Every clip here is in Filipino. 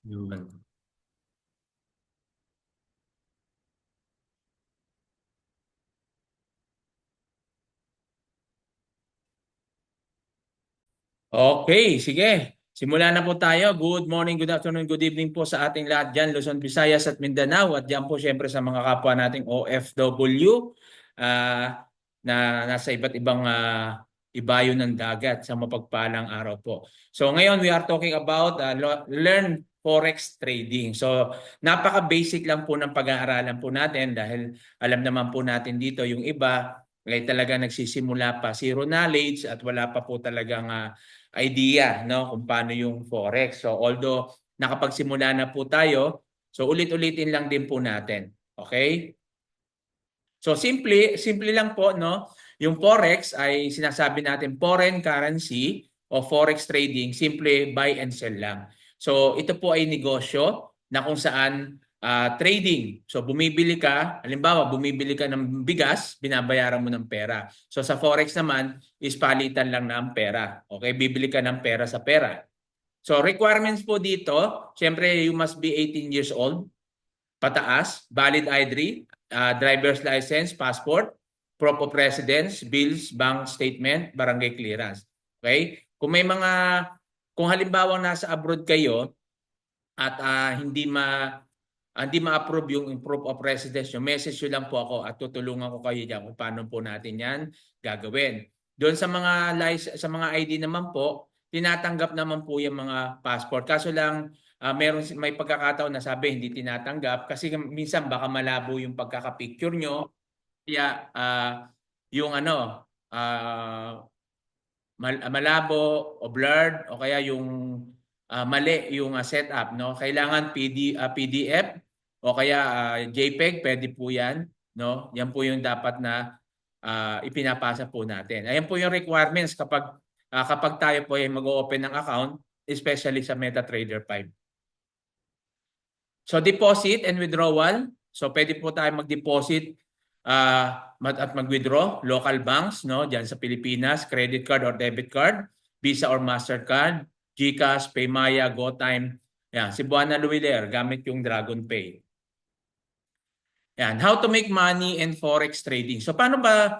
Yun. Okay, sige. Simulan na po tayo. Good morning, good afternoon, good evening po sa ating lahat dyan, Luzon, Visayas at Mindanao. At dyan po siyempre sa mga kapwa nating OFW ah, na nasa iba't ibang ibayo ng dagat sa mapagpalang araw po. So ngayon we are talking about learn Forex trading. So napaka-basic lang po ng pag-aaralan po natin dahil alam naman po natin dito yung iba ay talaga nagsisimula pa zero knowledge at wala pa po talagang idea no kung paano yung forex. So although nakapagsimula na po tayo, so ulit-ulitin lang din po natin. Okay? So simple lang po no. Yung forex ay sinasabi natin foreign currency o forex trading, simple buy and sell lang. So ito po ay negosyo na kung saan trading. So bumibili ka, halimbawa bumibili ka ng bigas, binabayaran mo ng pera. So sa forex naman is palitan lang ng pera. Okay, bibili ka ng pera sa pera. So requirements po dito, syempre you must be 18 years old pataas, valid ID, driver's license, passport, proof of residence, bills, bank statement, barangay clearance. Okay? Kung halimbawa nasa abroad kayo at hindi ma-approve yung proof of residence nyo, message nyo lang po ako at tutulungan ko kayo diyan kung paano po natin yan gagawin. Doon sa mga ID naman po, tinatanggap naman po yung mga passport. Kaso lang may pagkakataon na sabi hindi tinatanggap kasi minsan baka malabo yung pagkaka-picture nyo. Kaya yung malabo o blurred o kaya yung mali yung setup no, kailangan PDF o kaya JPEG, pwede po yan no, yan po yung dapat na ipinapasa po natin. Ayan po yung requirements kapag tayo po ay mag-open ng account, especially sa MetaTrader 5. So deposit and withdrawal. So pwede po tayo mag-deposit at mag-withdraw local banks no diyan sa Pilipinas, credit card or debit card, Visa or Mastercard, GCash, Paymaya, GoTime. Yan, Cebuana Luwiler gamit yung Dragon Pay. Yan, how to make money in forex trading. So paano ba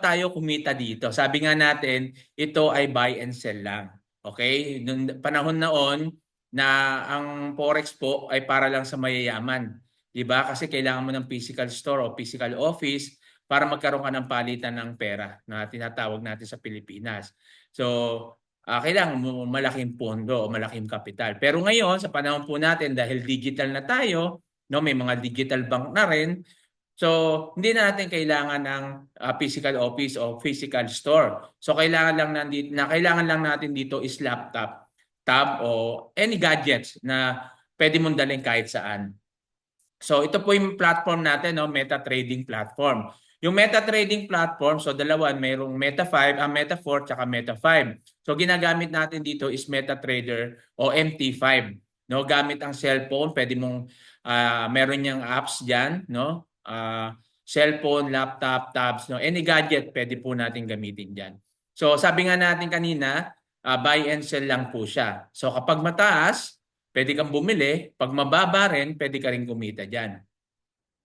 tayo kumita dito? Sabi nga natin, ito ay buy and sell lang. Okay? Noong panahon noon na ang forex po ay para lang sa mayayaman. 'Di ba? Kasi kailangan mo ng physical store o physical office para magkaroon ka ng palitan ng pera na tinatawag natin sa Pilipinas. So, kailangan mo malaking pondo o malaking kapital. Pero ngayon, sa panahon po natin dahil digital na tayo, no, may mga digital bank na rin. So, hindi na natin kailangan ng physical office o physical store. So, kailangan lang natin dito is laptop, tab o any gadgets na pwede mong dalhin kahit saan. So, ito po yung platform natin, no, Meta Trading Platform. Yung Meta Trading Platform, so dalawa, mayroong Meta 5, Meta 4, tsaka Meta 5. So, ginagamit natin dito is MetaTrader o MT5. No, gamit ang cellphone, pwede mong meron niyang apps diyan, no? Cellphone, laptop, tabs, no? Any gadget pwede po natin gamitin diyan. So, sabi nga natin kanina, buy and sell lang po siya. So, kapag mataas, pwede kang bumili. Pag mababa rin, pwede ka rin kumita dyan.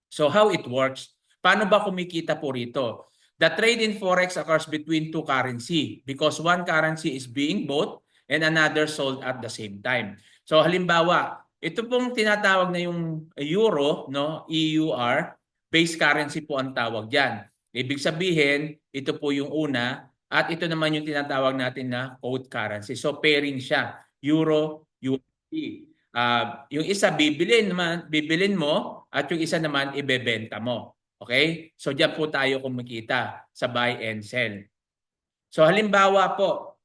So how it works? Paano ba kumikita po rito? The trade in Forex occurs between two currency because one currency is being bought and another sold at the same time. So halimbawa, ito pong tinatawag na yung euro, no? EUR, base currency po ang tawag diyan. Ibig sabihin, ito po yung una at ito naman yung tinatawag natin na code currency. So pairing siya, euro, USD. Yung isa bibilin mo at yung isa naman ibebenta mo. Okay? So diyan po tayo kumikita sa buy and sell. So halimbawa po,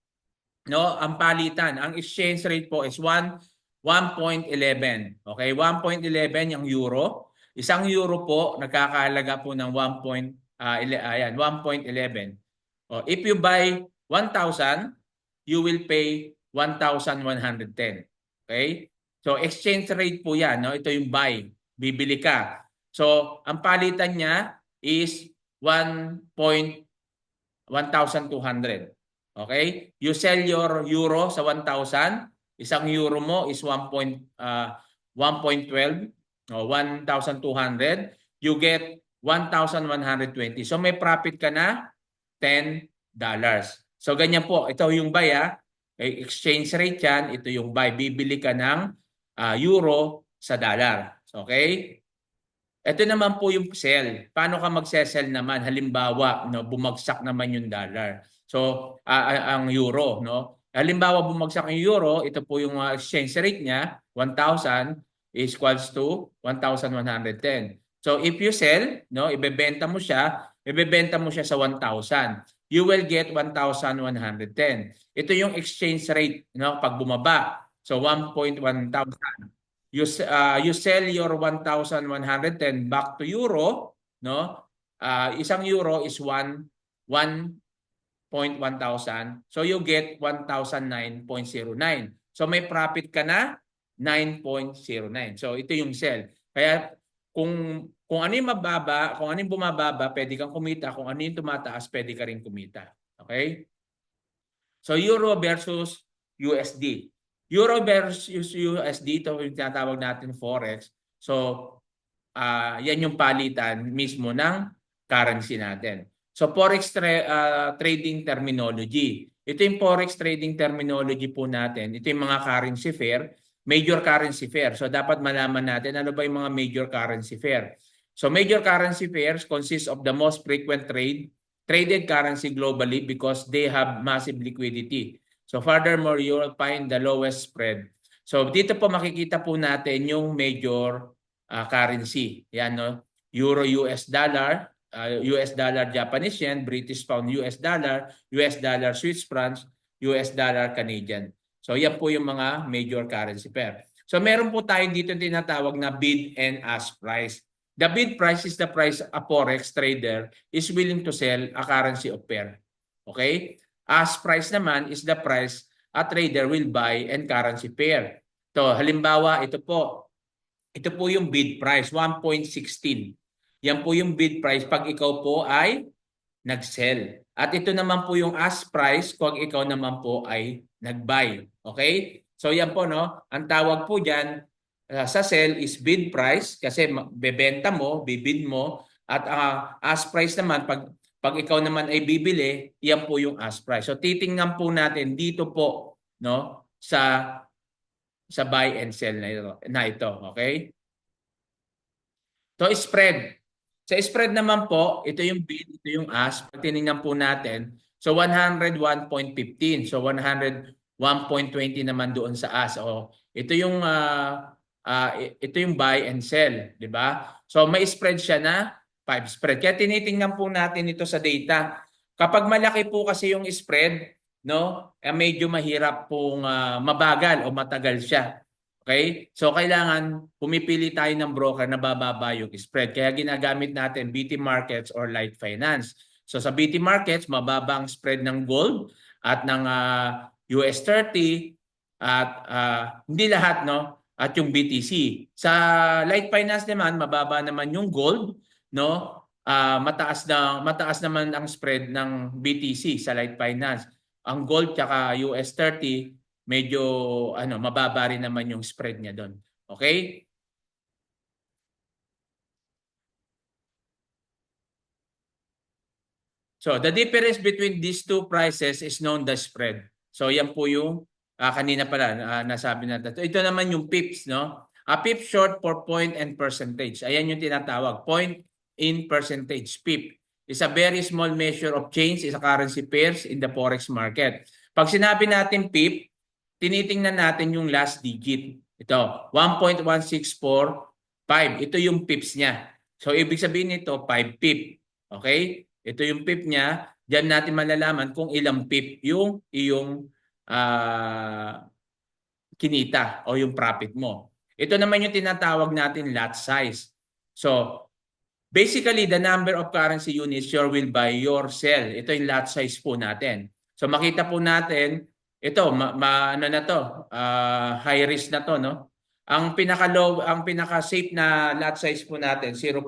no, ang palitan, ang exchange rate po is 1.11. Okay? 1.11 yung euro. Isang euro po nagkakahalaga po ng 1.11. If you buy 1,000, you will pay 1,110. Okay? So exchange rate po 'yan, no? Ito yung buy, bibili ka. So ang palitan niya is 1,200. Okay? You sell your euro sa 1,000, Isang euro mo is 1.12 o 1,200. You get 1,120. So may profit ka na $10. So ganyan po. Ito yung buy. Exchange rate yan. Ito yung buy. Bibili ka ng euro sa dollar. Okay? Ito naman po yung sell. Paano ka magse-sell naman? Halimbawa, no, bumagsak naman yung dollar. So, ang euro, no? Halimbawa, bumagsak yung euro, ito po yung exchange rate niya, 1,000 is equals to 1,110. So, if you sell, no, ibebenta mo siya sa 1,000. You will get 1,110. Ito yung exchange rate, no, pag bumaba. So, 1,100. You sell your 1,110 back to euro, no? Isang euro is 1.1,000. So you get 1,009.09. So may profit ka na 9.09. So ito yung sell. Kaya kung ano yung mababa, kung ano yung bumababa, pwede kang kumita. Kung ano yung tumataas, pwede ka rin kumita. Okay? So euro versus USD. Euro versus USD, ito yung tinatawag natin forex. So, yan yung palitan mismo ng currency natin. So, forex trading terminology. Ito yung forex trading terminology po natin. Ito yung mga currency pair, major currency pair. So, dapat malaman natin ano ba yung mga major currency pair. So, major currency pairs consist of the most frequent traded currency globally because they have massive liquidity. So furthermore, you will find the lowest spread. So dito po makikita po natin yung major currency. Yan, no? Euro, US dollar, US dollar Japanese yen, British pound US dollar Swiss francs, US dollar Canadian. So yan po yung mga major currency pair. So meron po tayo dito tinatawag na bid and ask price. The bid price is the price a forex trader is willing to sell a currency of pair. Okay? Ask price naman is the price a trader will buy and currency pair. So, halimbawa, ito po yung bid price, 1.16. Yan po yung bid price pag ikaw po ay nag-sell. At ito naman po yung ask price kung ikaw naman po ay nag-buy. Okay? So, yan po, no? Ang tawag po dyan sa sell is bid price kasi bebenta mo, bibid mo. At ask price naman, pag ikaw naman ay bibili, yan po yung ask price. So titingnan po natin dito po, no, sa buy and sell na ito, okay? So spread. Sa spread naman po, ito yung bid, ito yung ask. Pag tiningnan po natin, so 101.15. So 101.20 naman doon sa ask. O ito yung buy and sell, di ba? So may spread siya na 5 spread. Kaya tinitingnan po natin ito sa data. Kapag malaki po kasi yung spread, no, medyo mahirap pong mabagal o matagal siya. Okay? So kailangan pumipili tayo ng broker na bababa yung spread. Kaya ginagamit natin BT Markets or Light Finance. So sa BT Markets, mababa ang spread ng gold at ng US 30 at hindi lahat, no? At yung BTC. Sa Light Finance naman, mababa naman yung gold, no? Mataas naman ang spread ng BTC sa Light Finance. Ang gold tsaka US 30, medyo mababa rin naman yung spread niya doon. Okay? So, the difference between these two prices is known as spread. So, yan po yung kanina pala nasabi natin. Ito naman yung pips, no? A pip short for point and percentage. Ayan yung tinatawag. Point in percentage. Pip is a very small measure of change in currency pairs in the forex market. Pag sinabi natin pip, tinitingnan natin yung last digit. Ito, 1.1645. Ito yung pips niya. So, ibig sabihin nito, 5 pip. Okay? Ito yung pip niya. Diyan natin malalaman kung ilang pip yung iyong kinita o yung profit mo. Ito naman yung tinatawag natin lot size. So, basically, the number of currency units you will buy your sell. Ito yung lot size po natin. So, makita po natin, ito, high risk na to, no? Ang pinaka-safe na lot size po natin, 0.01.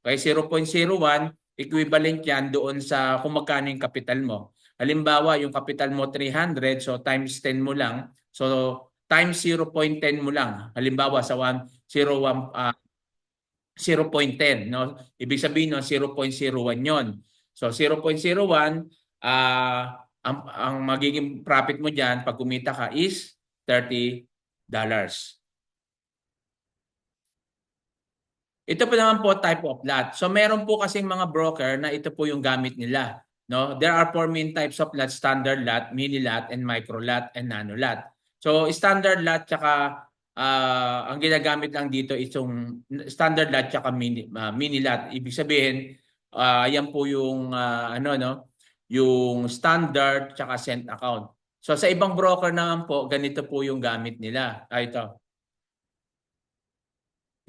Okay, 0.01, equivalent yan doon sa kung magkano yung capital mo. Halimbawa, yung capital mo 300, so times 10 mo lang, So times 0.10 mo lang. Halimbawa sa 0.10, no? Ibig sabihin no 0.01 'yon. So 0.01 ang magiging profit mo diyan pag kumita ka is $30. Ito po naman po type of lot. So meron po kasing mga broker na ito po yung gamit nila, no? There are four main types of lot: standard lot, mini lot, and micro lot, and nano lot. So standard lot tsaka ang ginagamit lang dito itong standard lot tsaka mini lot. Ibig sabihin yan po yung ano no, yung standard tsaka cent account. So sa ibang broker naman po ganito po yung gamit nila. Ito.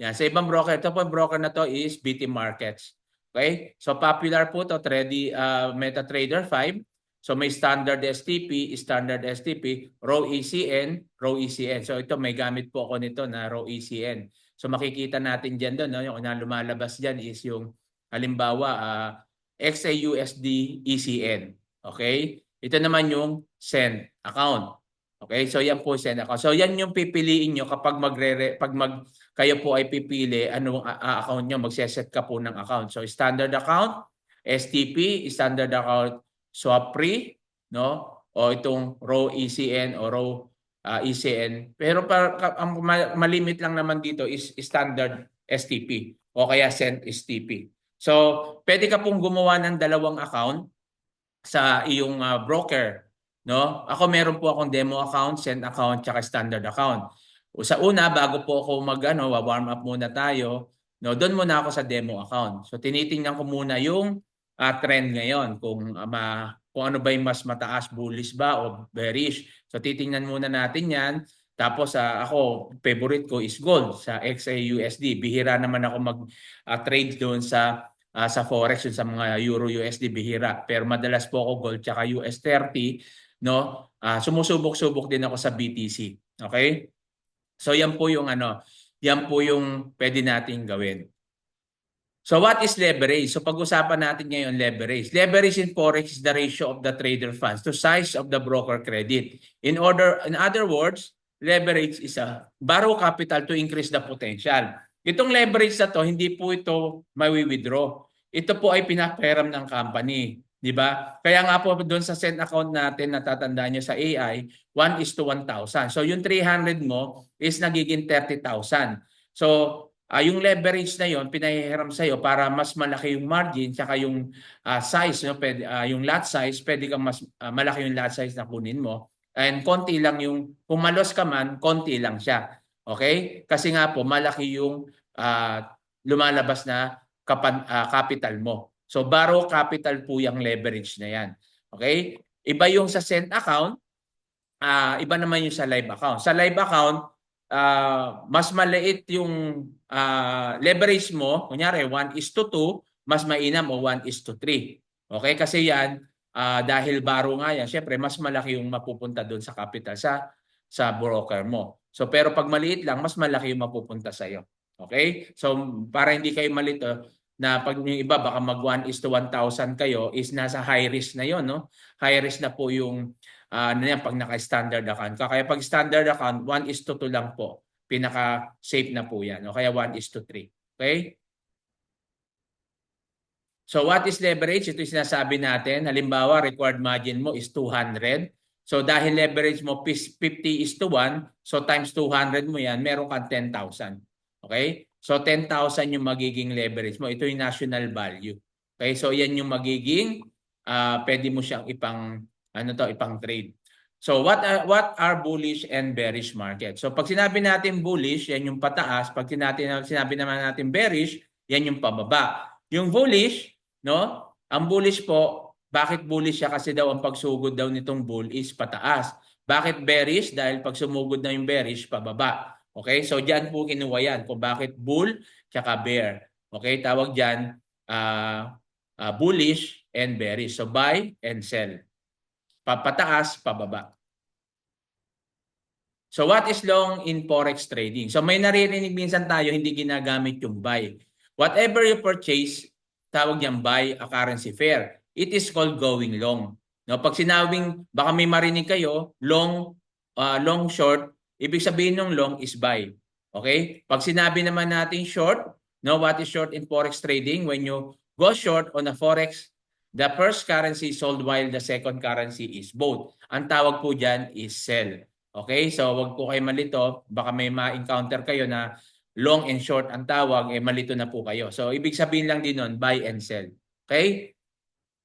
Yan, sa ibang broker, ito po broker na to is BT Markets. Okay? So popular po to, MetaTrader 5. So may standard STP, Raw ECN, Raw ECN. So ito may gamit po ako nito na Raw ECN. So makikita natin diyan doon, no? Yung na lumalabas diyan is yung halimbawa XAUSD ECN. Okay? Ito naman yung send account. Okay? So yan po send account. So yan yung pipiliin nyo kapag kayo po ay pipili anong account nyo, magseset ka po ng account. So standard account, STP, standard account, swap free, no? O itong raw ECN o raw ECN. Pero ang malimit lang naman dito is standard STP o kaya send STP. So pwede ka pong gumawa ng dalawang account sa iyong broker, no? Ako meron po akong demo account, send account, tsaka standard account. Sa una, bago po ako warm up muna tayo, no, doon muna ako sa demo account. So tinitingnan ko muna yung trend ngayon kung ano ba yung mas mataas, bullish ba o bearish. So titingnan muna natin 'yan. Tapos ako, favorite ko is gold sa XAUSD. Bihira naman ako mag-trade doon sa forex, sa mga euro USD, bihira. Pero madalas po ako gold tsaka US30, no? Sumusubok-subok din ako sa BTC. Okay? So yan po yung yan po yung pwede nating gawin. So what is leverage? So pag-usapan natin ngayon leverage. Leverage in forex is the ratio of the trader funds to size of the broker credit. In other words, leverage is a borrow capital to increase the potential. Itong leverage na to, hindi po ito mawi-withdraw. Ito po ay pinapahiram ng company. Di ba? Kaya nga po doon sa send account natin, natatandaan nyo sa AI, 1:1,000. So yung 300 mo is nagiging 30,000. So yung leverage na yon pinahihiram sa iyo para mas malaki yung margin tsaka yung size, no? Yung lot size, pwede kang mas malaki yung lot size na kunin mo. And konti lang yung, kung malos ka man, konti lang siya. Okay? Kasi nga po, malaki yung lumalabas na capital mo. So borrow capital po yung leverage na yan. Okay? Iba yung sa send account, iba naman yung sa live account. Sa live account, mas maliit yung leverage mo, kunyari 1:2, mas mainam o 1:3. Okay? Kasi yan, dahil borrow nga yan, syempre mas malaki yung mapupunta doon sa capital sa broker mo. So pero pag maliit lang, mas malaki yung mapupunta sa iyo. Okay? So para hindi kayo malito, na pag yung iba baka mag 1:1,000 kayo is nasa high risk na yon, no? High risk na po yung pag naka-standard account. Kaya pag standard account, 1:2 lang po. Pinaka-safe na po yan. O kaya 1:3. Okay? So what is leverage? Ito yung sinasabi natin. Halimbawa, required margin mo is 200. So dahil leverage mo 50:1, so times 200 mo yan, meron kang 10,000. Okay? So 10,000 yung magiging leverage mo. Ito yung national value. Okay? So yan yung magiging pwede mo siyang ipang trade. So what are bullish and bearish market? So pag sinabi natin bullish, yan yung pataas. Pag sinabi naman natin bearish, yan yung pababa. Yung bullish, no? Ang bullish po, bakit bullish siya? Kasi daw ang pagsugod daw nitong bull is pataas. Bakit bearish? Dahil pag sumugod na yung bearish, pababa. Okay? So diyan po kinuha yan kung bakit bull tsaka bear. Okay? Tawag diyan bullish and bearish. So buy and sell. Papataas, pababa. So what is long in forex trading? So may naririnig minsan tayo hindi ginagamit yung buy. Whatever you purchase, tawag niyang buy a currency pair. It is called going long. No, pag sinabing baka may marinig kayo, long long short, ibig sabihin ng long is buy. Okay? Pag sinabi naman natin short, no, what is short in forex trading? When you go short on a forex, the first currency is sold while the second currency is bought. Ang tawag po dyan is sell. Okay? So wag po kayo malito. Baka may ma-encounter kayo na long and short ang tawag, malito na po kayo. So ibig sabihin lang din nun, buy and sell. Okay?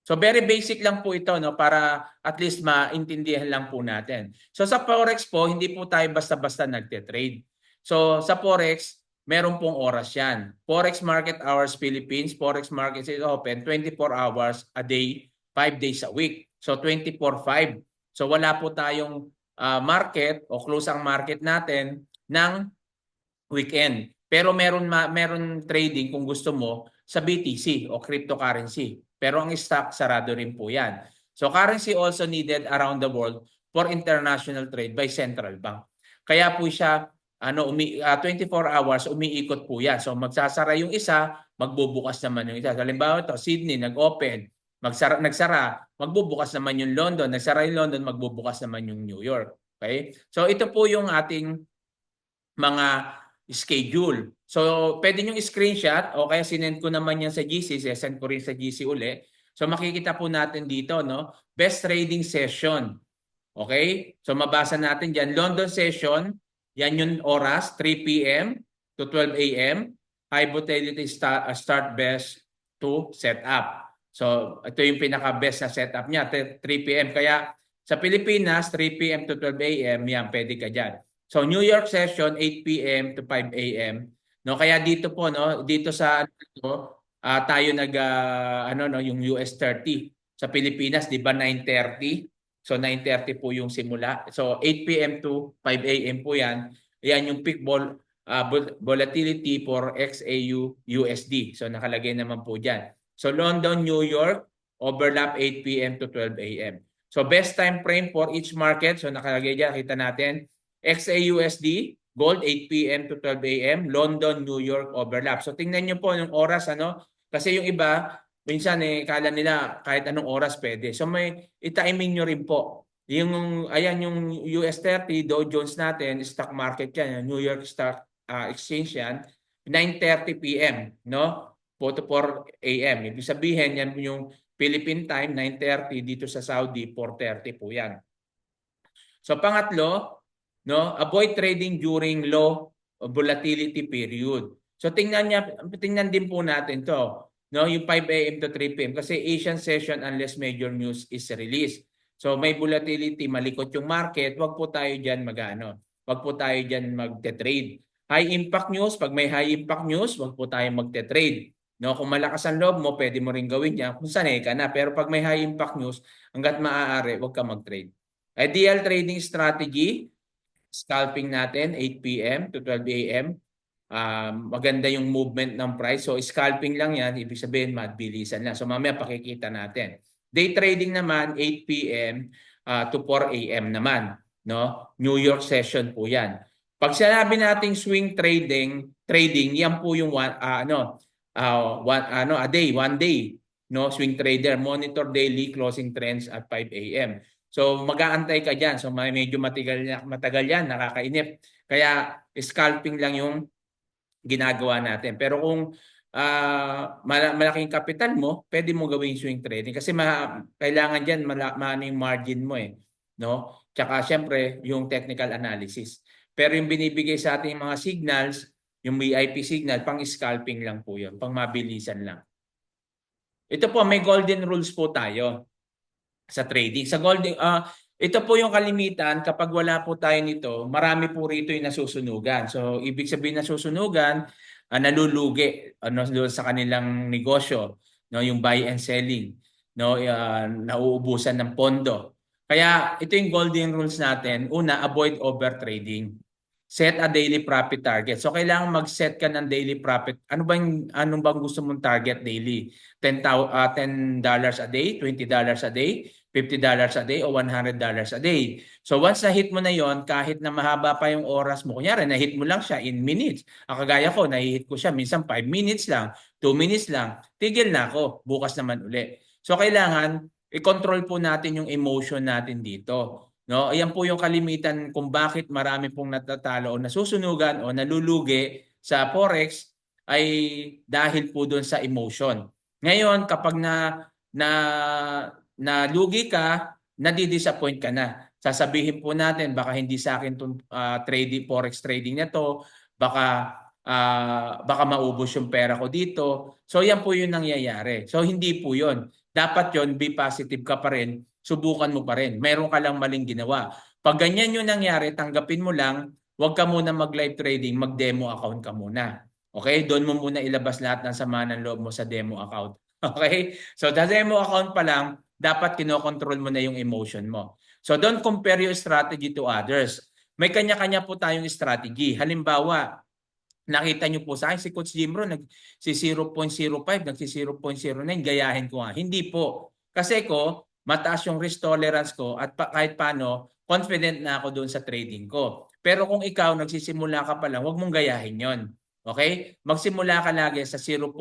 So very basic lang po ito, no, para at least maintindihan lang po natin. So sa Forex po, hindi po tayo basta-basta nagte-trade. So sa Forex, meron pong oras yan. Forex Market Hours Philippines, Forex Market is open 24 hours a day, 5 days a week. So 24/5. So wala po tayong market o close ang market natin ng weekend. Pero meron trading kung gusto mo sa BTC o cryptocurrency. Pero ang stock sarado rin po 'yan. So currency also needed around the world for international trade by central bank. Kaya po siya 24 hours umiikot po 'yan. So magsasara yung isa, magbubukas naman yung isa. Halimbawa ito, Sydney nag-open, nagsara, magbubukas naman yung London, nagsara yung London, magbubukas naman yung New York. Okay? So ito po yung ating mga schedule. So, pwede nyo screenshot o kaya sinend ko naman yan sa GC, send ko rin sa GC uli. So, makikita po natin dito, no? Best trading session. Okay? So, mabasa natin dyan. London session, yan yung oras, 3 p.m. to 12 a.m. High volatility start best to set up. So, ito yung pinaka-best na setup niya, 3 p.m. Kaya, sa Pilipinas, 3 p.m. to 12 a.m., yan, pwede ka dyan. So New York session 8 p.m. to 5 a.m. No, kaya dito po no, dito sa tayo yung US 30. Sa Pilipinas, 'di ba 9:30? So 9:30 po yung simula. So 8 p.m. to 5 a.m. po 'yan. Yan yung peak volatility for XAU USD. So nakalagay naman po diyan. So London, New York, overlap 8 p.m. to 12 a.m. So best time frame for each market. So nakalagay diyan, kita natin. XAUSD, gold 8 p.m. to 12 a.m. London, New York overlap. So tingnan niyo po yung oras kasi yung iba minsan kala nila kahit anong oras pwede. So may i-timing niyo rin po. Yung ayan yung US 30 Dow Jones natin, stock market yan, New York Stock Exchange yan, 9:30 p.m. no? 4 to 4 a.m. Ibig sabihin yan yung Philippine time 9:30 dito sa Saudi 4:30 po yan. So pangatlo, no, avoid trading during low volatility period. So tingnan din po natin 'to, no, yung 5 a.m. to 3 p.m. kasi Asian session unless major news is released. So may volatility, malikot yung market, wag po tayo diyan wag po tayo diyan magte-trade. High impact news, pag may high impact news, wag po tayo magte-trade. No, kung malakas ang loob mo, pwede mo rin gawin 'yan kung sanay ka na. Pero pag may high impact news, hangga't maaari, wag ka mag-trade. Ideal trading strategy, scalping natin 8 p.m. to 12 a.m. Maganda yung movement ng price. So scalping lang yan, ibig sabihin madbilisan lang. So mamaya pakikita natin. Day trading naman 8 p.m. To 4 a.m. naman, no? New York session po 'yan. Pag sinabi nating swing trading, yan po yung a day, one day, no? Swing trader, monitor daily closing trends at 5 a.m. So mag-aantay ka diyan. So medyo matagal yan, nakakainip. Kaya scalping lang yung ginagawa natin. Pero kung malaking kapital mo, pwede mo gawin swing trading kasi kailangan diyan yung margin mo no? Tsaka syempre yung technical analysis. Pero yung binibigay sa ating mga signals, yung VIP signal, pang scalping lang po 'yun, pang mabilisan lang. Ito po, may golden rules po tayo sa trading. Sa golden ito po yung kalimitan kapag wala po tayo nito, marami po rito yung nasusunugan. So ibig sabihin nasusunugan, nalulugi sa kanilang negosyo, no, yung buy and selling, no, nauubusan ng pondo. Kaya ito yung golden rules natin. Una, avoid overtrading. Set a daily profit target. So kailangan mag-set ka ng daily profit. Ano bang gusto mong target daily? $10 a day, $20 a day, $50 a day o $100 a day. So once na-hit mo na yon, kahit na mahaba pa yung oras mo, kunyari na-hit mo lang siya in minutes. Kagaya ko, na-hit ko siya minsan 5 minutes lang, 2 minutes lang, tigil na ako, bukas naman uli. So kailangan i-control po natin yung emotion natin dito. No, ayan po yung kalimitan kung bakit marami pong natatalo o nasusunugan o nalulugi sa forex ay dahil po doon sa emotion. Ngayon, kapag na nalugi ka, nadi-disappoint ka na. Sasabihin po natin baka hindi sa akin tong trading forex trading na to, baka maubos yung pera ko dito. So yan po yung nangyayari. So hindi po yun. Dapat yon, be positive ka pa rin, subukan mo pa rin. Meron ka lang maling ginawa. Pag ganyan yung nangyari, tanggapin mo lang, huwag ka muna mag-live trading, mag-demo account ka muna. Okay? Doon mo muna ilabas lahat ng sama ng loob mo sa demo account. Okay? So, sa demo account pa lang, dapat kinokontrol mo na yung emotion mo. So, don't compare your strategy to others. May kanya-kanya po tayong strategy. Halimbawa, nakita nyo po sa akin, si Coach Jimro, si 0.05, nagsi 0.09, gayahin ko nga. Hindi po. Kasi ko, mataas yung risk tolerance ko at kahit paano, confident na ako doon sa trading ko. Pero kung ikaw, nagsisimula ka pa lang, huwag mong gayahin yon. Okay? Magsimula ka lagi sa 0.01.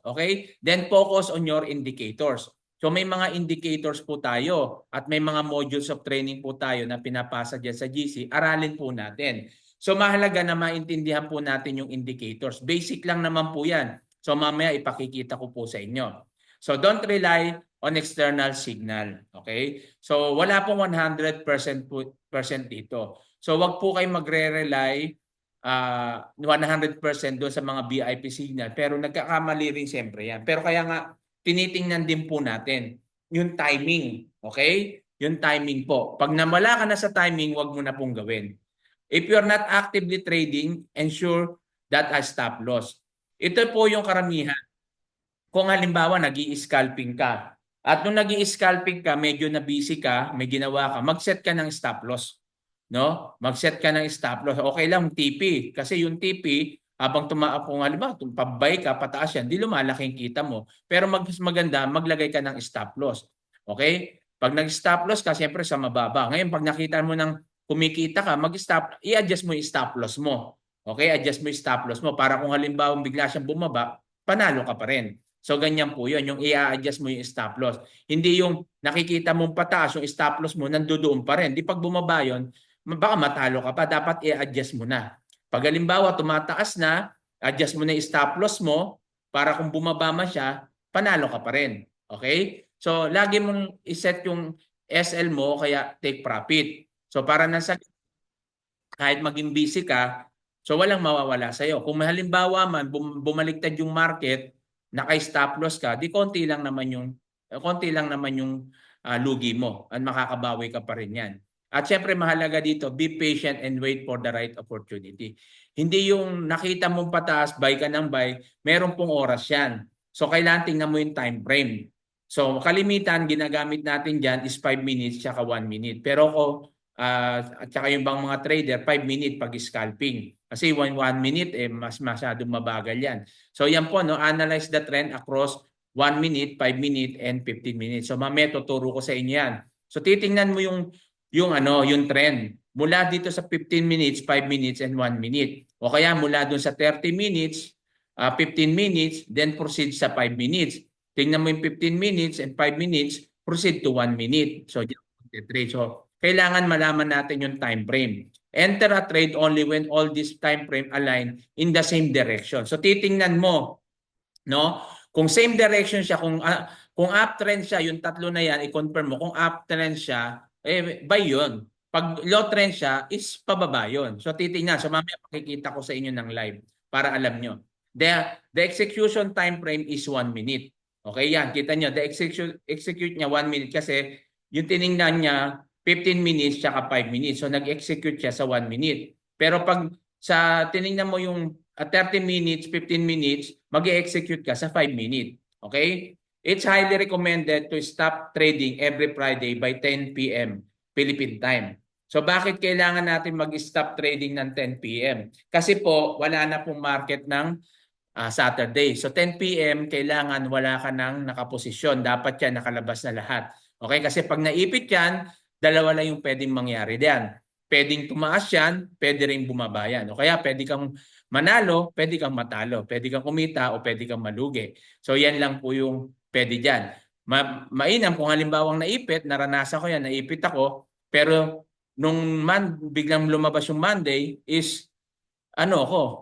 Okay? Then focus on your indicators. So may mga indicators po tayo at may mga modules of training po tayo na pinapasa dyan sa GC. Aralin po natin. So mahalaga na maintindihan po natin yung indicators. Basic lang naman po yan. So mamaya ipakikita ko po sa inyo. So don't rely on external signal. Okay? So wala pong 100% dito. So wag po kayo magre-rely 100% doon sa mga VIP signal. Pero nagkakamali rin siyempre yan. Pero kaya nga, tinitingnan din po natin yung timing. Okay? Yung timing po. Pag nawala ka na sa timing, wag mo na pong gawin. If you're not actively trading, ensure that a stop loss. Ito po yung karamihan. Kung halimbawa, nag-i-scalping ka. At nung nag-i-scalping ka, medyo na busy ka, may ginawa ka, mag-set ka ng stop loss. No? Mag-set ka ng stop loss. Okay lang TP kasi yung TP habang kung halimbawa pabay ka pataas yan, di lumalaki yung kita mo. Pero mas maganda maglagay ka ng stop loss. Okay? Pag nag-stop loss ka, siyempre sa mababa. Ngayon pag nakita mo ng kumikita ka, mag-stop, i-adjust mo yung stop loss mo. Okay? Adjust mo yung stop loss mo para kung halimbawa bigla siyang bumaba, panalo ka pa rin. So ganyan po 'yun, yung i-adjust mo yung stop loss. Hindi yung nakikita mong pataas yung stop loss mo nandoon pa rin. Di pag bumaba 'yon, baka matalo ka pa, dapat i-adjust mo na. Pag halimbawa tumataas na, adjust mo na yung stop loss mo para kung bumaba man siya, panalo ka pa rin. Okay? So lagi mong i-set yung SL mo kaya take profit. So para nasa kahit maging busy ka, so walang mawawala sa iyo. Kung halimbawa man bumaligtad yung market, naka-stop loss ka, di konti lang naman yung lugi mo at makakabawi ka pa rin yan. At syempre mahalaga dito, be patient and wait for the right opportunity. Hindi yung nakita mong pataas, buy ka ng buy, meron pong oras yan. So kailangan tingnan mo yung time frame. So kalimitan, ginagamit natin dyan is 5 minutes tsaka 1 minute. Pero at saka yung bang mga trader, 5 minute pag scalping. Kasi 1 minute, mas masyadong mabagal yan. So yan po, no, analyze the trend across 1 minute, 5 minute, and 15 minutes. So mamaya tuturo ko sa inyo yan. So titingnan mo yung trend. Mula dito sa 15 minutes, 5 minutes, and 1 minute. O kaya mula dun sa 30 minutes, 15 minutes, then proceed sa 5 minutes. Tingnan mo yung 15 minutes and 5 minutes, proceed to 1 minute. So, kailangan malaman natin yung time frame. Enter a trade only when all this time frame align in the same direction. So titingnan mo, no? Kung same direction siya, kung uptrend siya, yung tatlo na yan, i-confirm mo. Kung uptrend siya, buy yun. Pag low trend siya, is pababa yun. So titingnan. So mamaya pakikita ko sa inyo ng live para alam nyo. The execution time frame is 1 minute. Okay yan, kita nyo. The execute niya 1 minute kasi yung tiningnan niya 15 minutes tsaka 5 minutes. So nag-execute siya sa 1 minute. Pero pag sa tiningnan mo yung 30 minutes, 15 minutes, mag-execute ka sa 5 minutes. Okay? It's highly recommended to stop trading every Friday by 10 p.m. Philippine time. So bakit kailangan natin mag-stop trading ng 10 p.m.? Kasi po wala na pong market ng Saturday. So 10 p.m. kailangan wala ka nang nakaposisyon. Dapat yan nakalabas na lahat. Okay? Kasi pag naipit yan, dalawa lang yung pwedeng mangyari diyan. Pwedeng tumaas yan, pwede rin bumaba yan. O kaya pwede kang manalo, pwede kang matalo. Pwede kang kumita o pwede kang malugi. So yan lang po yung pwede dyan. Mainam kung halimbawang naipit, naranasan ko yan, naipit ako, pero biglang lumabas yung Monday is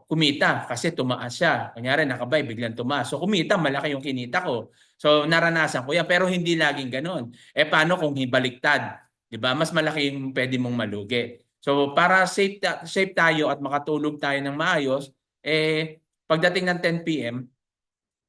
kumita kasi tumaas siya. Kunyari nakabay, biglang tumaas. So kumita, malaki yung kinita ko. So naranasan ko yan, pero hindi laging ganun. Paano kung hibaliktad? 'Di ba? Mas malaki yung pwede mong malugi. So para safe tayo at makatulog tayo ng maayos, pagdating ng 10 p.m.,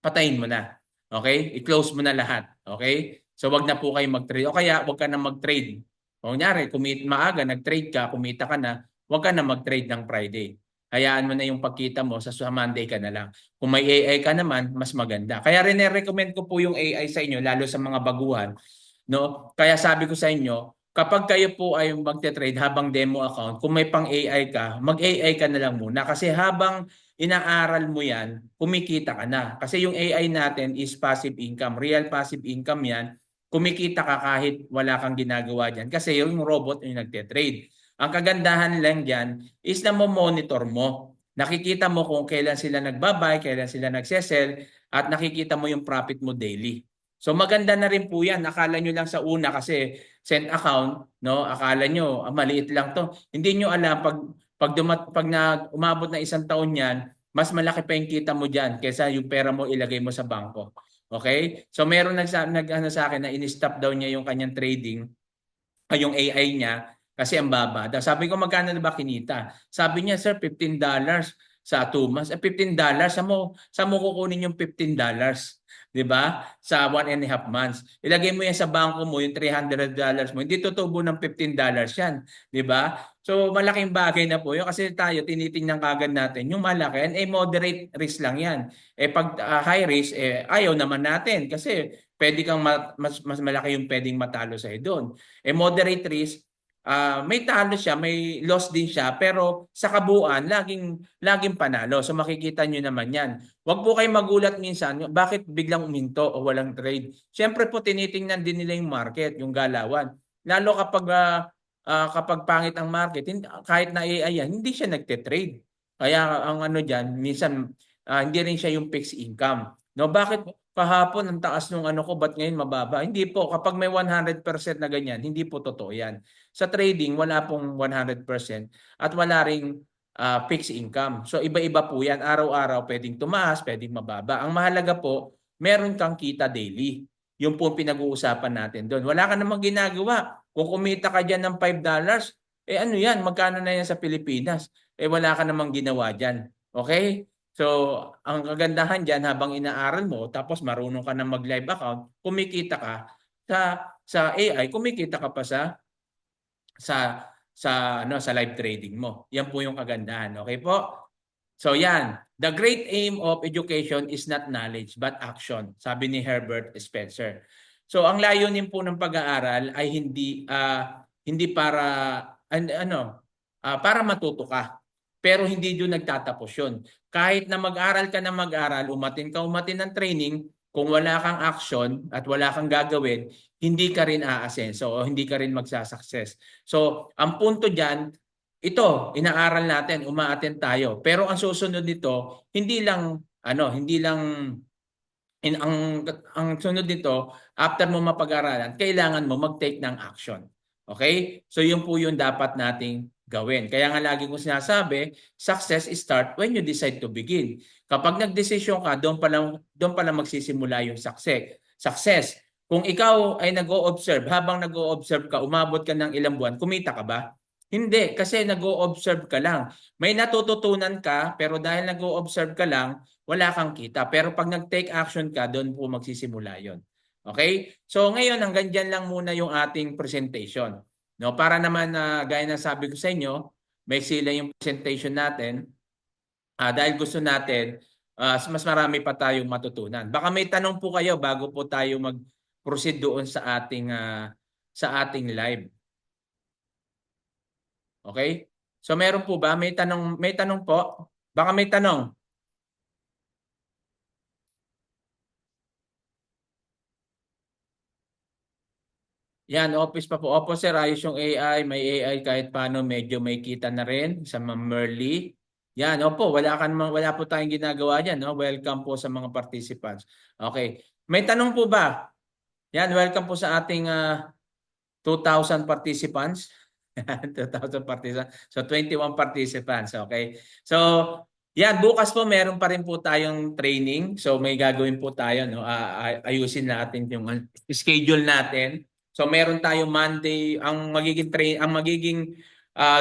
patayin mo na. Okay? I-close mo na lahat. Okay? So wag na po kayo mag-trade. O kaya wag ka na mag-trade. O kunyari, maaga, nag-trade ka, kumita ka na, wag ka na mag-trade ng Friday. Hayaan mo na yung pagkita mo sa Monday ka na lang. Kung may AI ka naman, mas maganda. Kaya rin recommend ko po yung AI sa inyo, lalo sa mga baguhan. No? Kaya sabi ko sa inyo, kapag kayo po ay magte-trade habang demo account, kung may pang AI ka, mag-AI ka na lang muna. Kasi habang inaaral mo yan, kumikita ka na. Kasi yung AI natin is passive income. Real passive income yan. Kumikita ka kahit wala kang ginagawa dyan. Kasi yung robot yung nagte-trade. Ang kagandahan lang dyan is na monitor mo. Nakikita mo kung kailan sila nagbabay, kailan sila nagsesell, at nakikita mo yung profit mo daily. So maganda na rin po yan. Akala nyo lang sa una kasi send account, no? Akala nyo, maliit lang to. Hindi nyo alam pag umabot na isang taon yan, mas malaki pa yung kita mo diyan kaysa yung pera mo ilagay mo sa bangko. Okay? So meron nag sa akin na in-stop daw niya yung kanyang trading, yung AI niya kasi ang baba. Sabi ko magkano na ba kinita? Sabi niya, sir, $15 sa 2 months. $15, saan mo kukunin yung $15? 'Di ba? Sa 1.5 months. Ilagay mo yan sa bangko mo, yung $300 mo. Hindi tutubo ng $15 yan. 'Di ba? So malaking bagay na po yun kasi tayo tinitingnan kagad natin yung malaki moderate risk lang yan. Pag high risk, ayaw naman natin kasi pwede kang mas malaki yung pwedeng matalo sa doon. Moderate risk, may talo siya, may loss din siya, pero sa kabuuan, laging panalo. So makikita nyo naman yan. Huwag po kayong magulat minsan, bakit biglang uminto o walang trade. Siyempre po, tinitingnan din nila yung market, yung galawan. Lalo kapag pangit ang market, kahit na AI yan, hindi siya nagte-trade. Kaya ang ano dyan, minsan hindi rin siya yung fixed income. No, bakit kahapon ang taas nung ano ko, ba't ngayon mababa? Hindi po, kapag may 100% na ganyan, hindi po totoo yan. Sa trading, wala pong 100% at wala ring fixed income. So iba-iba po yan. Araw-araw pwedeng tumaas, pwedeng mababa. Ang mahalaga po, meron kang kita daily. Yung po pinag-uusapan natin doon. Wala ka namang ginagawa. Kung kumita ka dyan ng $5, ano yan? Magkano na yan sa Pilipinas? Wala ka namang ginawa dyan. Okay? So, ang kagandahan dyan habang inaaral mo, tapos marunong ka na mag-live account, kumikita ka sa AI, kumikita ka pa sa sa live trading mo. Yan po yung kagandahan. Okay po? So yan, the great aim of education is not knowledge but action, sabi ni Herbert Spencer. So ang layunin po ng pag-aaral ay hindi para matuto ka. Pero hindi doon nagtatapos 'yun. Kahit na mag-aral ka na mag-aral, umatin ng training, kung wala kang action at wala kang gagawin, hindi ka rin aasenso o hindi ka rin magsasucess. So, ang punto diyan, ito, inaaral natin, umaattend tayo. Pero ang susunod nito, hindi lang ang sunod nito, after mo mapag-aralan, kailangan mo mag-take ng action. Okay? So yun po yung dapat nating gawin. Kaya nga lagi kong sinasabi, success start when you decide to begin. Kapag nagdesisyon ka, doon pa lang magsisimula yung success. Kung ikaw ay nag-o-observe, habang nag-o-observe ka, umabot ka ng ilang buwan, kumita ka ba? Hindi, kasi nag-o-observe ka lang. May natututunan ka, pero dahil nag-o-observe ka lang, wala kang kita. Pero pag nag-take action ka, doon po magsisimula yon. Okay? So ngayon, hanggang dyan lang muna yung ating presentation. No, para naman gaya ng sabi ko sa inyo, may sila yung presentation natin. Dahil gusto natin, mas marami pa tayong matutunan. Baka may tanong po kayo bago po tayo mag-proceed doon sa ating live. Okay? So meron po ba? May tanong po? Baka may tanong. Yan, office pa po. Opo sir, ayos yung AI. May AI kahit paano medyo may kita na rin sa Ma'am Merly. Yan, opo, wala po tayong ginagawa diyan, no? Welcome po sa mga participants. Okay. May tanong po ba? Yan, welcome po sa ating 2,000 participants. 2,000 participants. So 21 participants, okay? So yan, bukas po meron pa rin po tayong training. So may gagawin po tayo, no? Ayusin natin yung schedule natin. So meron tayong Monday, ang magiging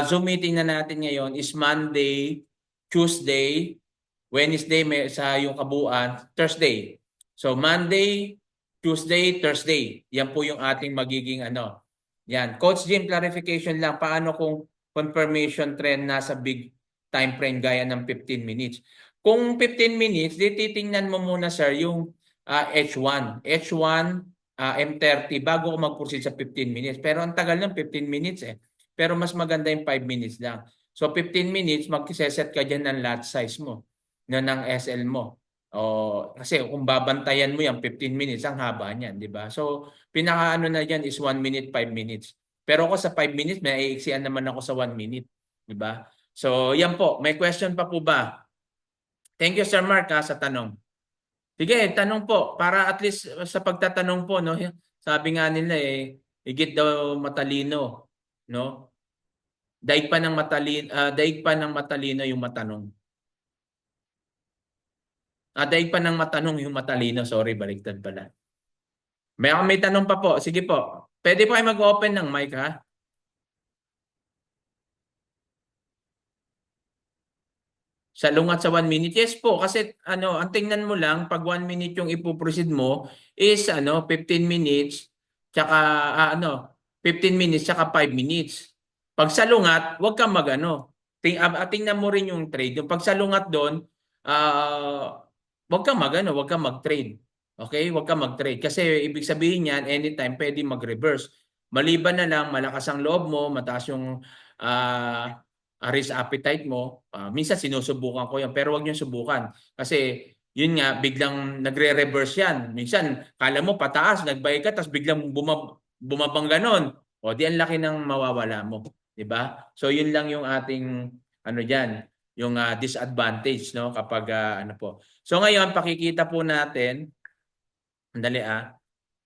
Zoom meeting na natin ngayon is Monday, Tuesday, Wednesday may sa yung kabuuan, Thursday. So Monday, Tuesday, Thursday. Yan po yung ating magiging ano. Yan. Coach Jim, clarification lang. Paano kung confirmation trend nasa big time frame gaya ng 15 minutes? Kung 15 minutes, di titingnan mo muna sir yung H1. H1, M30 bago ko mag-proceed sa 15 minutes. Pero ang tagal ng 15 minutes eh. Pero mas maganda yung 5 minutes lang. So 15 minutes, mag-set ka dyan ng lot size mo ng SL mo. O, kasi kung babantayan mo yan 15 minutes, ang haba niyan, di ba? So, pinaka-ano na dyan is 1 minute, 5 minutes. Pero ako sa 5 minutes, may iiksian naman ako sa 1 minute. Di ba? So, yan po. May question pa po ba? Thank you, Sir Mark, sa tanong. Sige, tanong po. Para at least sa pagtatanong po, no? Sabi nga nila higit daw matalino, no? Daig pa ng matalino yung matanong. Daig pa ng matanong yung matalino. Sorry, baliktad pala. May tanong pa po. Sige po. Pwede po kayo mag-open ng mic ha? Sa lungat sa 1 minute? Yes po, kasi ano, ang tingnan mo lang, pag 1 minute yung ipoproceed mo, is ano, 15 minutes, tsaka 15 minutes, tsaka 5 minutes. Pag sa lungat, huwag kang mag-ano. Tingnan mo rin yung trade. Yung pag sa lungat doon, huwag kang mag-ano, huwag kang mag-trade. Okay? Huwag kang mag-trade. Kasi ibig sabihin yan, anytime pwede mag-reverse. Maliban na lang, malakas ang loob mo, mataas yung ah, risk appetite mo, minsan sinusubukan ko yan, pero wag niyo subukan. Kasi yun nga, biglang nagre-reverse yan. Minsan, kala mo pataas, nag-buy ka, tapos biglang bumabang ganon. O di ang laki ng mawawala mo. Di ba? So yun lang yung ating ano diyan, yung disadvantage no kapag ano po. So ngayon pakikita po natin, andali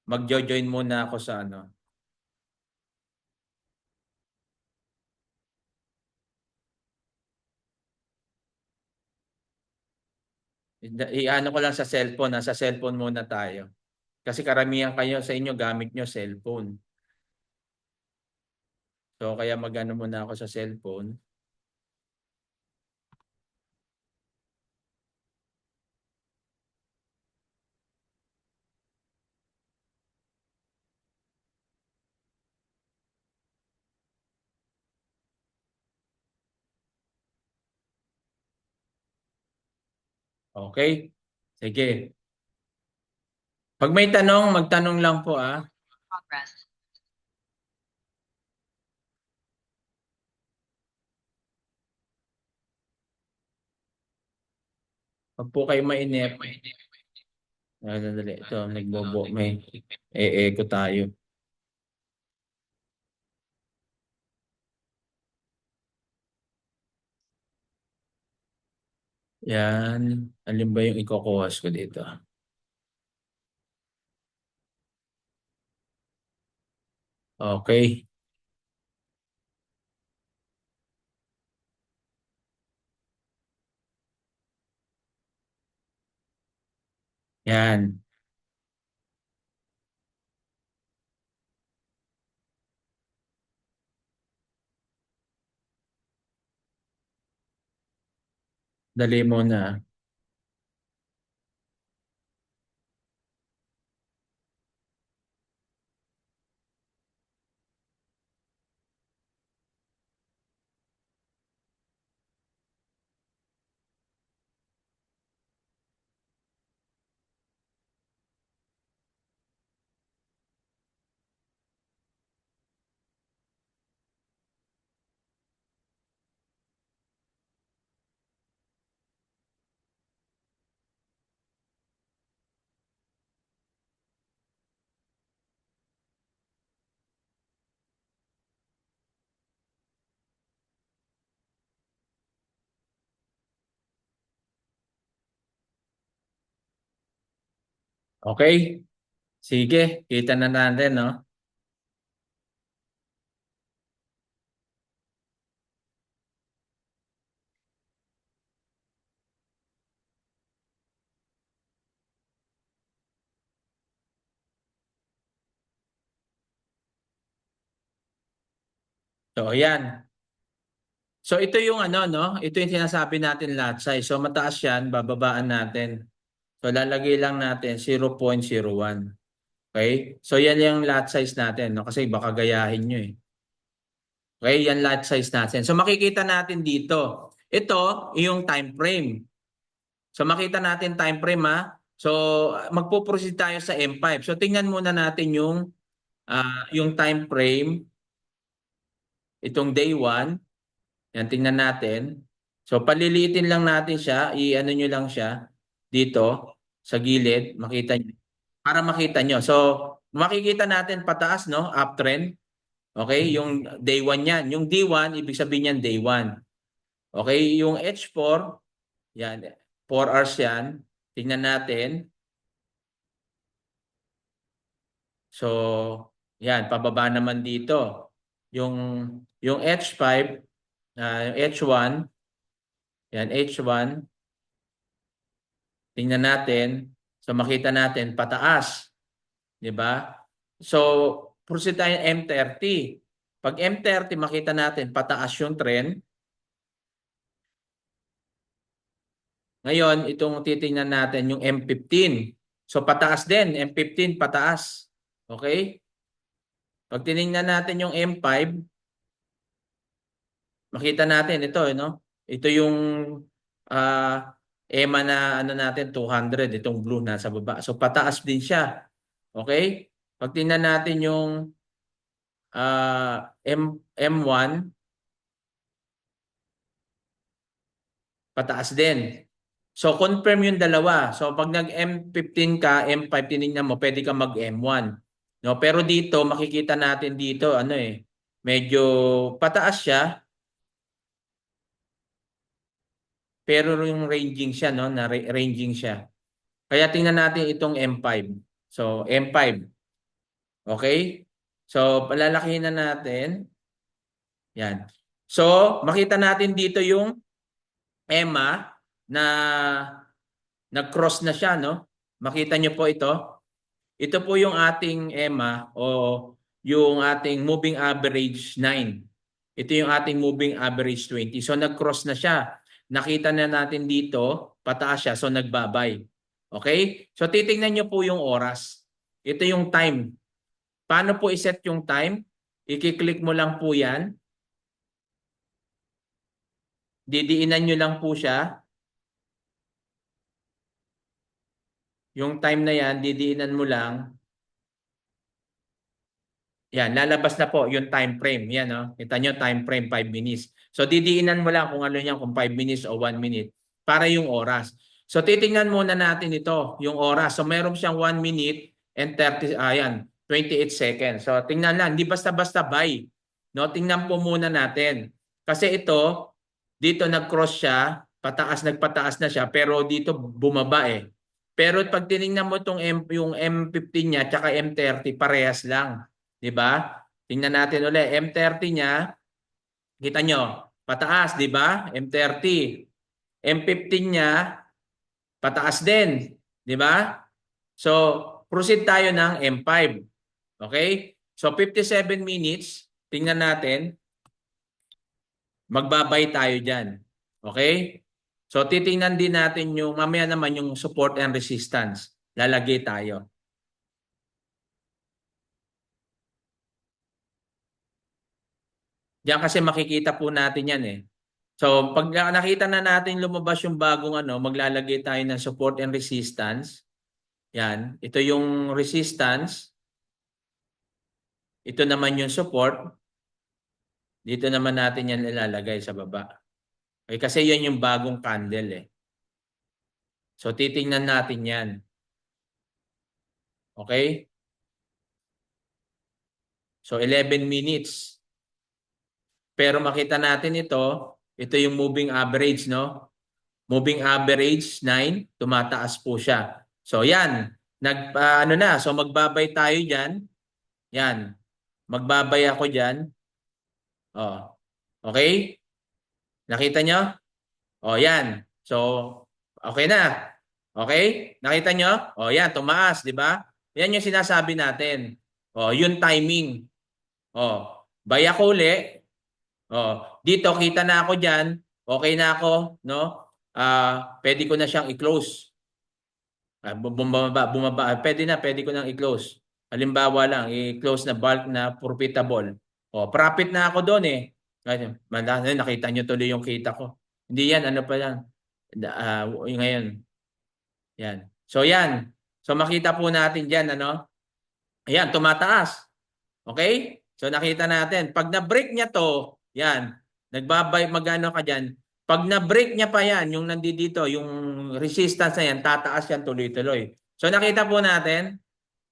magjo-join muna ako sa ano. I-ano ko lang sa cellphone, nasa cellphone muna tayo. Kasi karamihan kayo sa inyo gamit nyo cellphone. So kaya mag-ano muna ako sa cellphone. Okay? Sige. Pag may tanong, magtanong lang po . Pag po kayo mainip. Dali. Ito, nagbobo. May echo tayo. Yan. Alin ba yung iko-kuwas ko dito? Okay. Yan. Dali muna. Okay? Sige, kita na natin, no? So, ayan. So, ito yung ano, no? Ito yung sinasabi natin lot size. So, mataas yan, bababaan natin. So, lalagay lang natin 0.01. Okay? So, yan yung lot size natin, no? Kasi baka gayahin nyo eh. Okay? Yan lot size natin. So, makikita natin dito. Ito, yung time frame. So, makita natin time frame, ha? So, magpo-proceed tayo sa M5. So, tingnan muna natin yung time frame, itong day 1. Yan, tingnan natin. So, paliliitin lang natin siya. I-ano nyo lang siya dito sa gilid. Makita nyo. Para makita nyo. So, makikita natin pataas, no? Uptrend. Okay? Yung day 1 yan. Yung D1, ibig sabihin yan day 1. Okay? Yung H4, yan. 4 hours yan. Tingnan natin. So, yan. Pababa naman dito. Yung, yung H5, yung H1, yan, H1, tingnan natin. So makita natin pataas, 'di ba? So proceed tayo M30. Pag M30 makita natin pataas yung trend. Ngayon, itong titingnan natin yung M15. So pataas din, M15 pataas. Okay? Pag tiningnan natin yung M5, makita natin ito, no? Ito yung uh, EMA na ano natin 200, itong blue nasa baba. So pataas din siya. Okay? Pag tingnan natin yung M1, pataas din. So confirm yung dalawa. So pag nag-M15 ka, M5 tinignan mo, pwede ka mag-M1. No, pero dito makikita natin dito ano medyo pataas siya, pero yung ranging siya, no, na ranging siya. Kaya tingnan natin itong M5. So M5. Okay? So palalakihin na natin. Yan. So makita natin dito yung EMA na nag-cross na siya, no? Makita niyo po ito. Ito po yung ating EMA o yung ating moving average 9. Ito yung ating moving average 20. So nag-cross na siya. Nakita na natin dito, pataas siya, so nagbabay. Okay? So titingnan niyo po yung oras. Ito yung time. Paano po iset yung time? I-click mo lang po yan. Didiinan nyo lang po siya. Yung time na yan, didiinan mo lang. Yan, lalabas na po yung time frame. Yan, no? Kita nyo, time frame 5 minutes. So, didiinan mo lang kung ano yan, kung 5 minutes o 1 minute para yung oras. So, titingnan muna natin ito, yung oras. So, meron siyang 1 minute and 28 seconds. So, tingnan lang. Hindi basta-basta buy. No? Tingnan po muna natin. Kasi ito, dito nag-cross siya, nagpataas na siya, pero dito bumaba eh. Pero pag tiningnan mo yung M15 niya at M30, parehas lang. 'Di ba? Tingnan natin ulit. M30 niya, kita nyo, pataas, 'di ba? M30. M15 niya, pataas din. 'Di ba? So, proceed tayo ng M5. Okay? So, 57 minutes. Tingnan natin. Magbabay tayo dyan. Okay? So, titingnan din natin yung, mamaya naman yung support and resistance. Lalagay tayo. Diyan kasi makikita po natin yan eh. So, pag nakita na natin lumabas yung bagong ano, maglalagay tayo ng support and resistance. Yan. Ito yung resistance. Ito naman yung support. Dito naman natin yan ilalagay sa baba. Okay, kasi yan yung bagong candle eh. So, titingnan natin yan. Okay? So, 11 minutes. Pero makita natin ito yung moving average, no? Moving average 9, tumataas po siya. So yan, ano na, so magbabay tayo diyan. Yan. Magbabay ako diyan. Oh. Okay? Nakita nyo? Oh, yan. So, okay na. Okay? Nakita nyo? Oh, yan, tumaas, di ba? Yan yung sinasabi natin. Oh, yung timing. Oh, buy ako uli. Oh, dito kita na ako diyan. Okay na ako, no? Pwede ko na siyang i-close. Bumaba. Pwede ko nang i-close. Halimbawa lang, i-close na bulk na profitable. O, profit na ako doon eh. Nakita nyo tuloy yung kita ko. Hindi yan, ano pa yan. Ngayon, yan. So yan. So makita po natin dyan, ano? Ayan, tumataas. Okay? So nakita natin. Pag na-break niya to, yan. Magano ka dyan. Pag na-break niya pa yan, yung nandito, yung resistance na yan, tataas yan tuloy-tuloy. So nakita po natin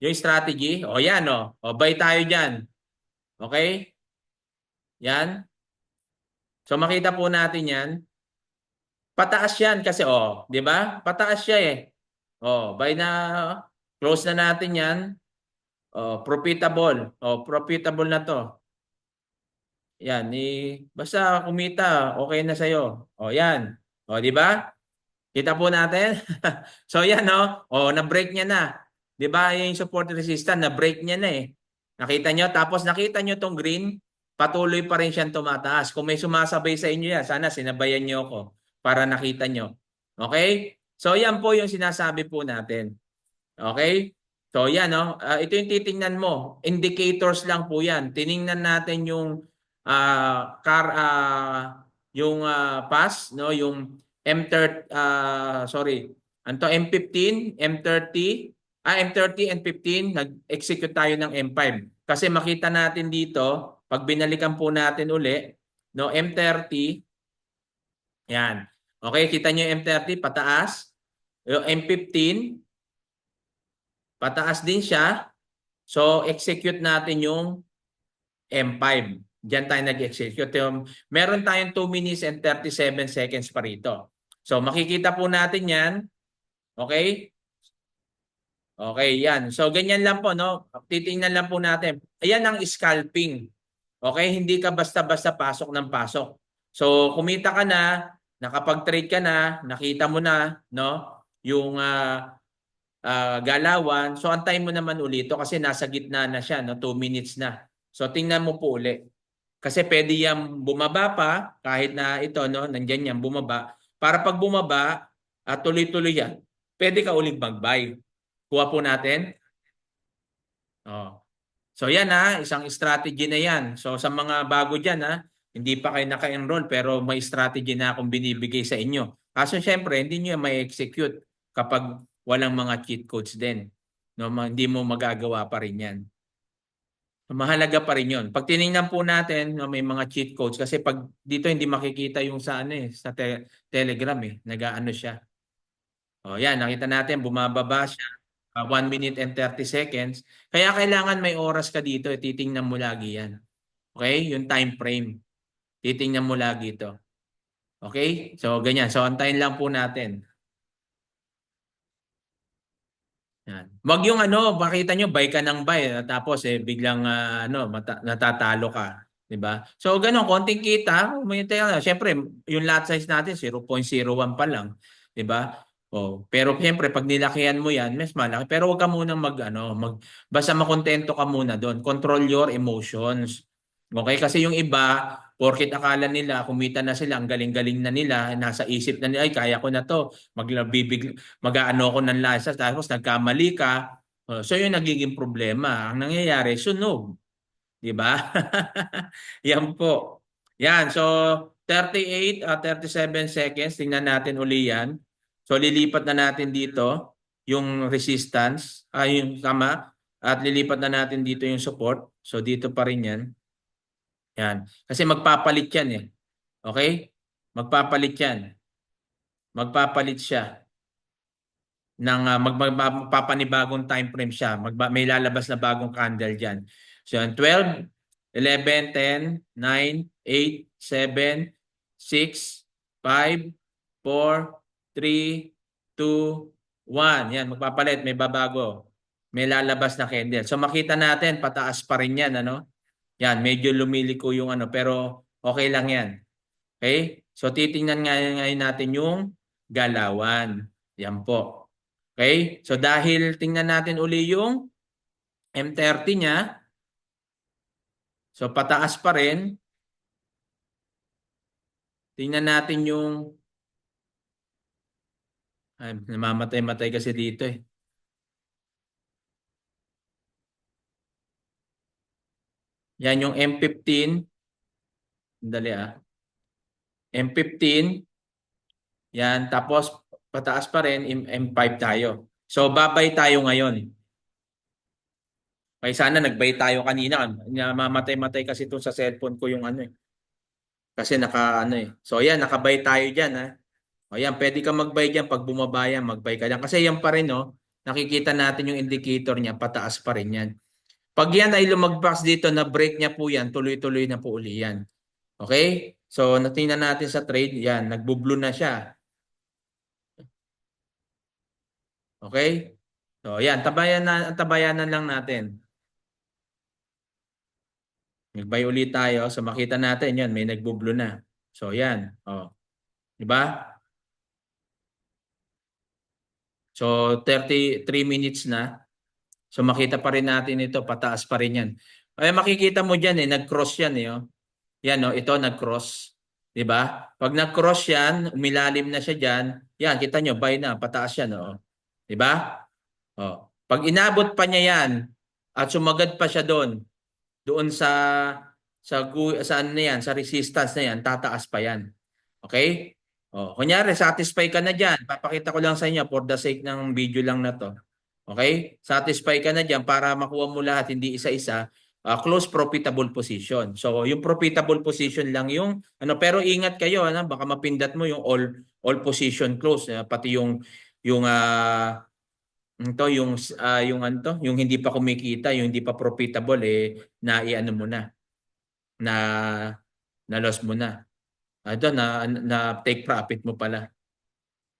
yung strategy. O yan o. O buy tayo dyan. Okay? Yan. So makita po natin yan. Pataas yan kasi di ba? Pataas siya eh. Buy na, close na natin yan. Profitable. Profitable na to. Yan, basta kumita, okay na sa'yo. Yan. Di ba? Kita po natin. So yan, no? Na-break niya na. Di ba? Yung support resistance, na-break niya na eh. Nakita nyo? Tapos nakita nyo tong green, patuloy pa rin siyang tumataas. Kung may sumasabay sa inyo yan, sana sinabayan nyo ako para nakita nyo. Okay? So yan po yung sinasabi po natin. Okay? So yan, no? Ito yung titingnan mo. Indicators lang po yan. Tiningnan natin yung pass, no? Yung M30, sorry. Anto M15, M30, M30 and 15, nag-execute tayo ng M5. Kasi makita natin dito, pag binalikan po natin uli, no, M30, yan. Okay, kita nyo yung M30, pataas. Yung M15, pataas din siya. So, execute natin yung M5. Diyan tayo nag-execute. Meron tayong 2 minutes and 37 seconds pa rito. So, makikita po natin yan. Okay? Okay, yan. So, ganyan lang po, no? Titingnan lang po natin. Ayan ang scalping. Okay? Hindi ka basta-basta pasok ng pasok. So, kumita ka na, nakapag-trade ka na, nakita mo na, no? Yung galawan. So, antayin mo naman ulito kasi nasa gitna na siya, no? 2 minutes na. So, tingnan mo po uli. Kasi pwede yan bumaba pa, kahit na ito, no? Nandyan yan, bumaba. Para pag bumaba, at tuloy-tuloy yan, pwede ka ulit mag-buy. Kuha po natin. So, yan isang strategy na yan. So, sa mga bago dyan, hindi pa kayo naka-enroll pero may strategy na akong binibigay sa inyo. Kaso, syempre, hindi nyo may execute kapag walang mga cheat codes din. No, hindi mo magagawa pa rin yan. Mahalaga pa rin yun. Pag tinignan po natin, may mga cheat codes kasi pag dito hindi makikita yung sa sa Telegram nag-aano siya. Yan, nakita natin bumababa siya. 1 minute and 30 seconds. Kaya kailangan may oras ka dito, titingnan mo lagi yan. Okay? Yung time frame. Titingnan mo lagi ito. Okay? So ganyan. So antayin lang po natin. Yan. Wag yung makita nyo buy ka ng buy tapos biglang natatalo ka, 'di ba? So ganun, konting kita, syempre yung lot size natin 0.01 pa lang, 'di ba? Pero syempre pag nilakihan mo 'yan, mas malaki. Pero wag ka munang basta makontento ka muna doon. Control your emotions. Okay? Kasi yung iba, porket akala nila kumita na sila, ang galing-galing na nila, nasa isip na nila, ay kaya ko na to, mag-aano ko ng lasa, tapos nagkamali ka. So yung nagiging problema. Ang nangyayari, sunog. Di ba? Yan po. Yan. So 38 37 seconds. Tingnan natin uli yan. So lilipat na natin dito yung resistance. Yung tama. At lilipat na natin dito yung support. So dito pa rin yan. Yan. Kasi magpapalit yan eh. Okay? Magpapalit yan. Magpapalit siya ng magpapanibagong time frame siya. May lalabas na bagong candle diyan. So 12, 11, 10, 9, 8, 7, 6, 5, 4, 3, 2, 1. Yan, magpapalit, may babago. May lalabas na candle. So makita natin, pataas pa rin yan, ano? Yan, medyo lumiliko yung ano, pero okay lang yan. Okay? So titingnan ngayon natin yung galawan. Yan po. Okay? So dahil tingnan natin uli yung M30 niya, so pataas pa rin. Tingnan natin yung ay, namamatay-matay kasi dito eh. Yan yung M15. Dali ah. M15. Yan. Tapos pataas pa rin, M5 tayo. So babay tayo ngayon. Kaya sana nagbay tayo kanina. Namamatay-matay kasi ito sa cellphone ko yung ano eh. Kasi naka ano eh. So yan, nakabay tayo dyan ha. O yan, pwede ka magbay dyan. Pag bumaba yan, magbay ka dyan. Kasi yan pa rin no. Nakikita natin yung indicator niya, pataas pa rin yan. Pag yan ay lumagpas dito na break niya po yan, tuloy-tuloy na po uli yan. Okay? So natingnan natin sa trade, yan, nagbo-blue na siya. Okay? So yan, tabayanan lang natin. Nagbay ulit tayo. So makita natin yan, may nagbo-blue na. So yan. Oh. Di ba? So 33 minutes na. So makita pa rin natin ito, pataas pa rin yan. Ay makikita mo diyan eh, nag-cross yan eh. Oh. Yan oh, ito nag-cross. 'Di ba? Pag nag-cross yan, umilalim na siya diyan. Yan, kita nyo, buy na, pataas yan oh. 'Di ba? Oh. Pag inabot pa niya yan at sumagad pa siya doon sa ano na yan, sa resistance na yan, tataas pa yan. Okay? Oh, kunyari satisfy ka na diyan. Papakita ko lang sa inyo for the sake ng video lang na 'to. Okay? Satisfy ka na diyan para makuha mo lahat hindi isa-isa. Close profitable position. So, yung profitable position lang yung ano, pero ingat kayo ano, baka mapindat mo yung all position close, pati yung ito yung ano to, yung hindi pa kumikita, yung hindi pa profitable na iano mo na na loss mo na. Ito na take profit mo pala.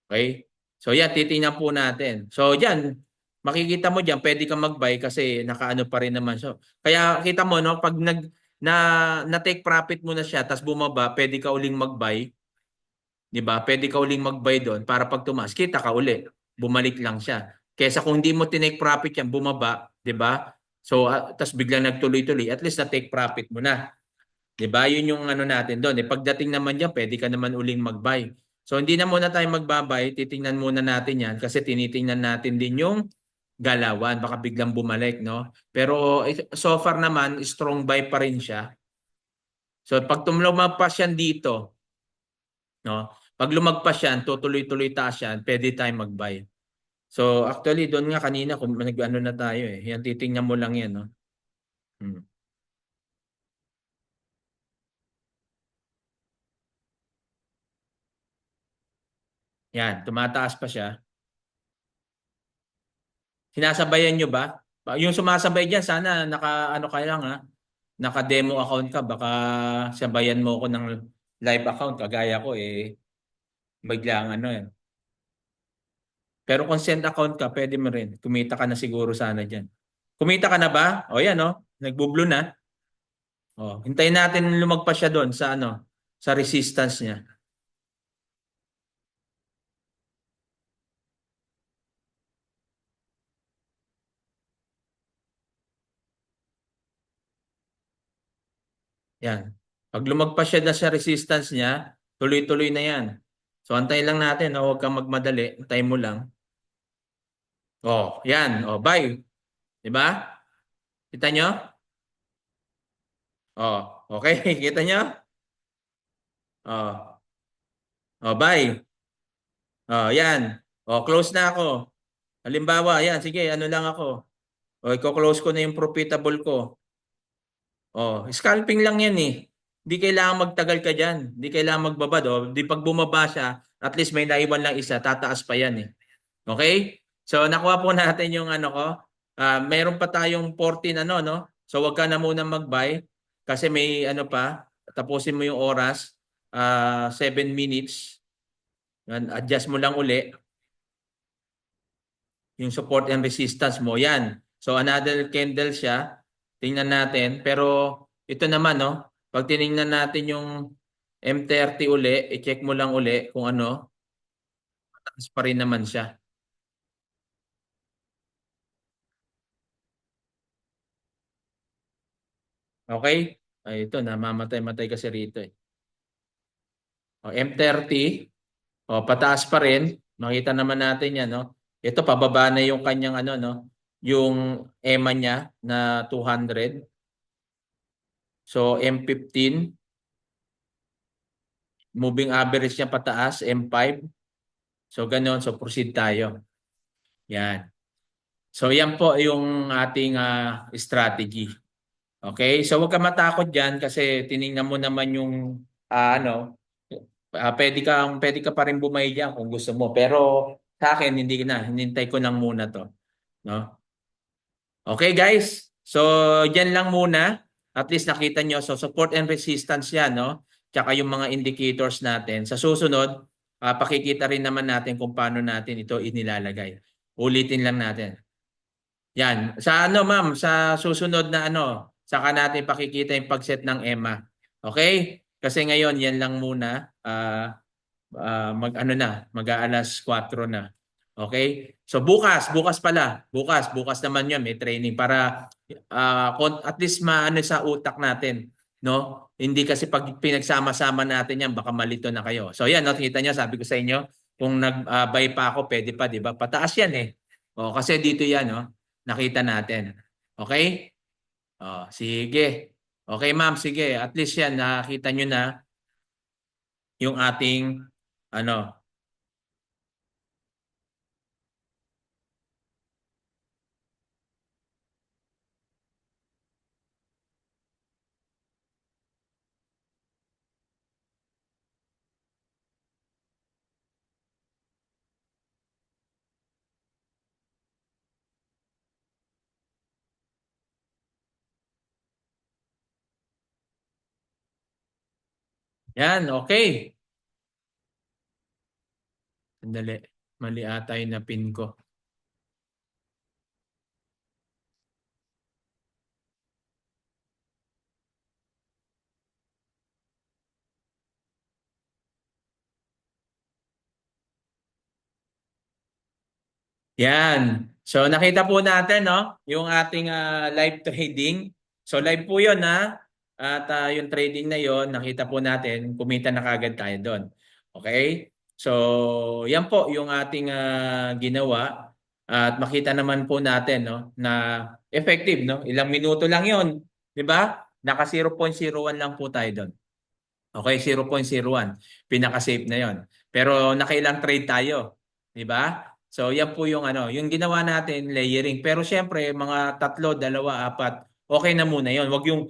Okay? So yan, titingnan po natin. So yan, makikita mo diyan, pwede kang mag-buy kasi nakaano pa rin naman. So, kaya kita mo no, pag na take profit mo na siya, tapos bumaba, pwede ka uling mag-buy, 'di ba? Pwede ka uling mag-buy doon para pag tumaas, kita ka uli. Bumalik lang siya. Kaysa kung hindi mo tinake profit yan, bumaba, 'di ba? So, tapos biglang nagtuloy-tuloy, at least na take profit mo na. 'Di ba? Yun yung ano natin doon. Pagdating naman diyan, pwede ka naman uling mag-buy. So hindi na muna tayo magbabay, titingnan muna natin 'yan kasi tinitingnan natin din yung galawan, baka biglang bumalik, no? Pero so far naman strong buy pa rin siya. So pag lumagpas yan dito, no? Pag lumagpas yan, tutuloy-tuloy taas yan, pwede tayong mag-buy. So actually doon nga kanina kung nag-ano na tayo eh. Yan titingnan mo lang 'yan, no? Hmm. Yan, tumataas pa siya. Sinasabayan nyo ba? Yung sumasabay dyan, sana naka-ano ka lang ha. Naka-demo account ka. Baka sabayan mo ako ng live account. Kagaya ko biglang ano yan. Pero kung send account ka, pwede mo rin. Kumita ka na siguro sana dyan. Kumita ka na ba? O yan o. Nagbo-blue na. O, hintayin natin lumagpas siya doon sa ano, sa resistance niya. Yan. Pag lumagpas siya doon sa resistance niya, tuloy-tuloy na yan. So antayin lang natin, no? Huwag kang magmadali. Antayin mo lang. Oh, yan. Oh, buy. 'Di ba? Kita nyo? Oh, okay. Kita nyo? Oh, oh, buy. Oh, yan. Oh, close na ako. Halimbawa, yan. Sige, ano lang ako. Oh, i-close ko na yung profitable ko. Oh, scalping lang yan eh. Hindi kailangan magtagal ka dyan. Hindi kailangan magbabad. Oh. Di pag bumaba siya, at least may naiwan lang isa, tataas pa yan eh. Okay? So nakuha po natin yung ano ko. Mayroon pa tayong 14 ano no. So wag ka na muna mag-buy kasi may ano pa. Tapusin mo yung oras. 7 minutes. Adjust mo lang uli. yung support and resistance mo. Yan. So another candle siya. Tingnan natin. Pero ito naman, no? Pag tiningnan natin yung M30 uli, i-check mo lang uli kung ano, taas pa rin naman siya. Okay? Ay, ito, namamatay-matay kasi rito eh. O, M30, o, pataas pa rin. Makita naman natin yan, no? Ito, pababa na yung kanyang ano, no? Yung EMA niya na 200. So, M15, moving average niya pataas, M5. So, ganun. So, proceed tayo. Yan. So, yan po yung ating strategy. Okay? So, huwag ka matakot dyan kasi tiningnan mo naman yung ano, pwede ka pa rin bumay dyan kung gusto mo. Pero sa akin, hindi na. Hinintay ko lang muna to. No? Okay, guys? So, dyan lang muna. At least nakita nyo. So, support and resistance yan, no? Tsaka yung mga indicators natin. Sa susunod, pakikita rin naman natin kung paano natin ito inilalagay. Ulitin lang natin. Yan. Sa ano, ma'am, sa susunod na ano, saka natin pakikita yung pag-set ng EMA. Okay? Kasi ngayon, yan lang muna. Mag ano na, mag-aalas 4 na. Okay? So bukas pala. Bukas naman 'yun, may training para at least maano sa utak natin, no? Hindi kasi pag pinagsama-sama natin 'yan, baka malito na kayo. So yan, nakita niyo, sabi ko sa inyo, kung nag-buy pa ako, pwede pa, 'di ba? Pataas 'yan eh. Oh, kasi dito 'yan, no? Nakita natin. Okay? Oh, sige. Okay, ma'am, sige. At least 'yan nakita niyo na yung ating ano. Yan, okay. Sandali. Mali ata yung napin ko. Yan. So nakita po natin, no, yung ating live trading. So live po 'yon, ha. At yung trading na 'yon, nakita po natin, kumita na kagad tayo doon. Okay? So yan po yung ating ginawa at makita naman po natin, no, na effective, no. Ilang minuto lang 'yon, 'di ba? Naka 0.01 lang po tayo doon. Okay, 0.01. Pinaka-safe na 'yon. Pero nakailang trade tayo, 'di ba? So yan po yung ano, yung ginawa natin layering. Pero syempre mga tatlo, dalawa, apat, okay na muna 'yon. Wag yung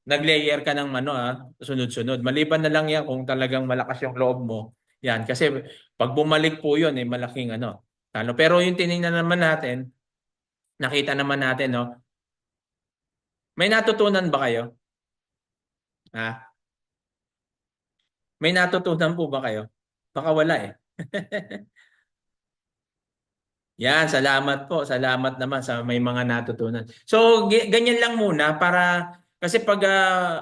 nag-layer ka ng ano sunod-sunod. Maliban na lang yan kung talagang malakas yung loob mo. Yan kasi pag bumalik po 'yon malaking ano, talo. Pero yung tiningnan naman natin, nakita naman natin, no. May natutunan ba kayo? Ha? May natutunan po ba kayo? Baka wala eh. Yan, salamat po. Salamat naman sa may mga natutunan. So, ganyan lang muna para kasi pag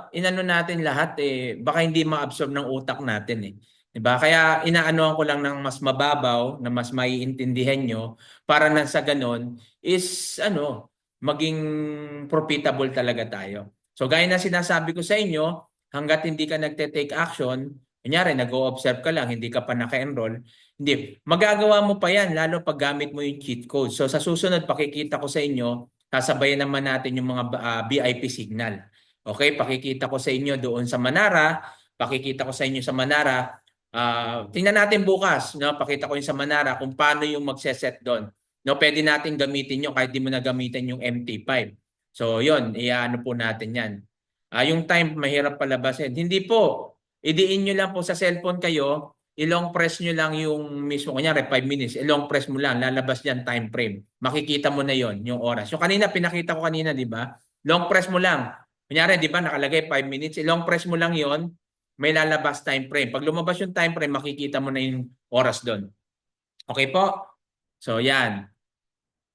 inano natin lahat baka hindi ma-absorb ng utak natin eh. 'Di ba? Kaya inaanoan ko lang ng mas mababaw na mas maiintindihan nyo para na sa ganon is ano, maging profitable talaga tayo. So, gaya na sinasabi ko sa inyo, hangga't hindi ka nagte-take action, kunyari nag-o-observe ka lang, hindi ka pa naka-enroll, hindi. Magagawa mo pa yan, lalo pag gamit mo yung cheat code. So sa susunod, pakikita ko sa inyo, sasabayan naman natin yung mga VIP signal. Okay, pakikita ko sa inyo doon sa Manara, pakikita ko sa inyo sa Manara. Tingnan natin bukas, no? Pakita ko yung sa Manara kung paano yung magse-set doon. No, pwede natin gamitin yung kahit di mo na gamitin yung MT5. So yon, iaano po natin yan. Yung time, mahirap palabasin. Hindi po. Idiin nyo lang po sa cellphone kayo, i-long press nyo lang yung mismo, kunyari 5 minutes, i-long press mo lang, lalabas dyan time frame. Makikita mo na yon yung oras. Yung kanina, pinakita ko kanina, di ba? Long press mo lang. Kunyari, di ba, nakalagay 5 minutes, i-long press mo lang yon, may lalabas time frame. Pag lumabas yung time frame, makikita mo na yung oras doon. Okay po? So, yan.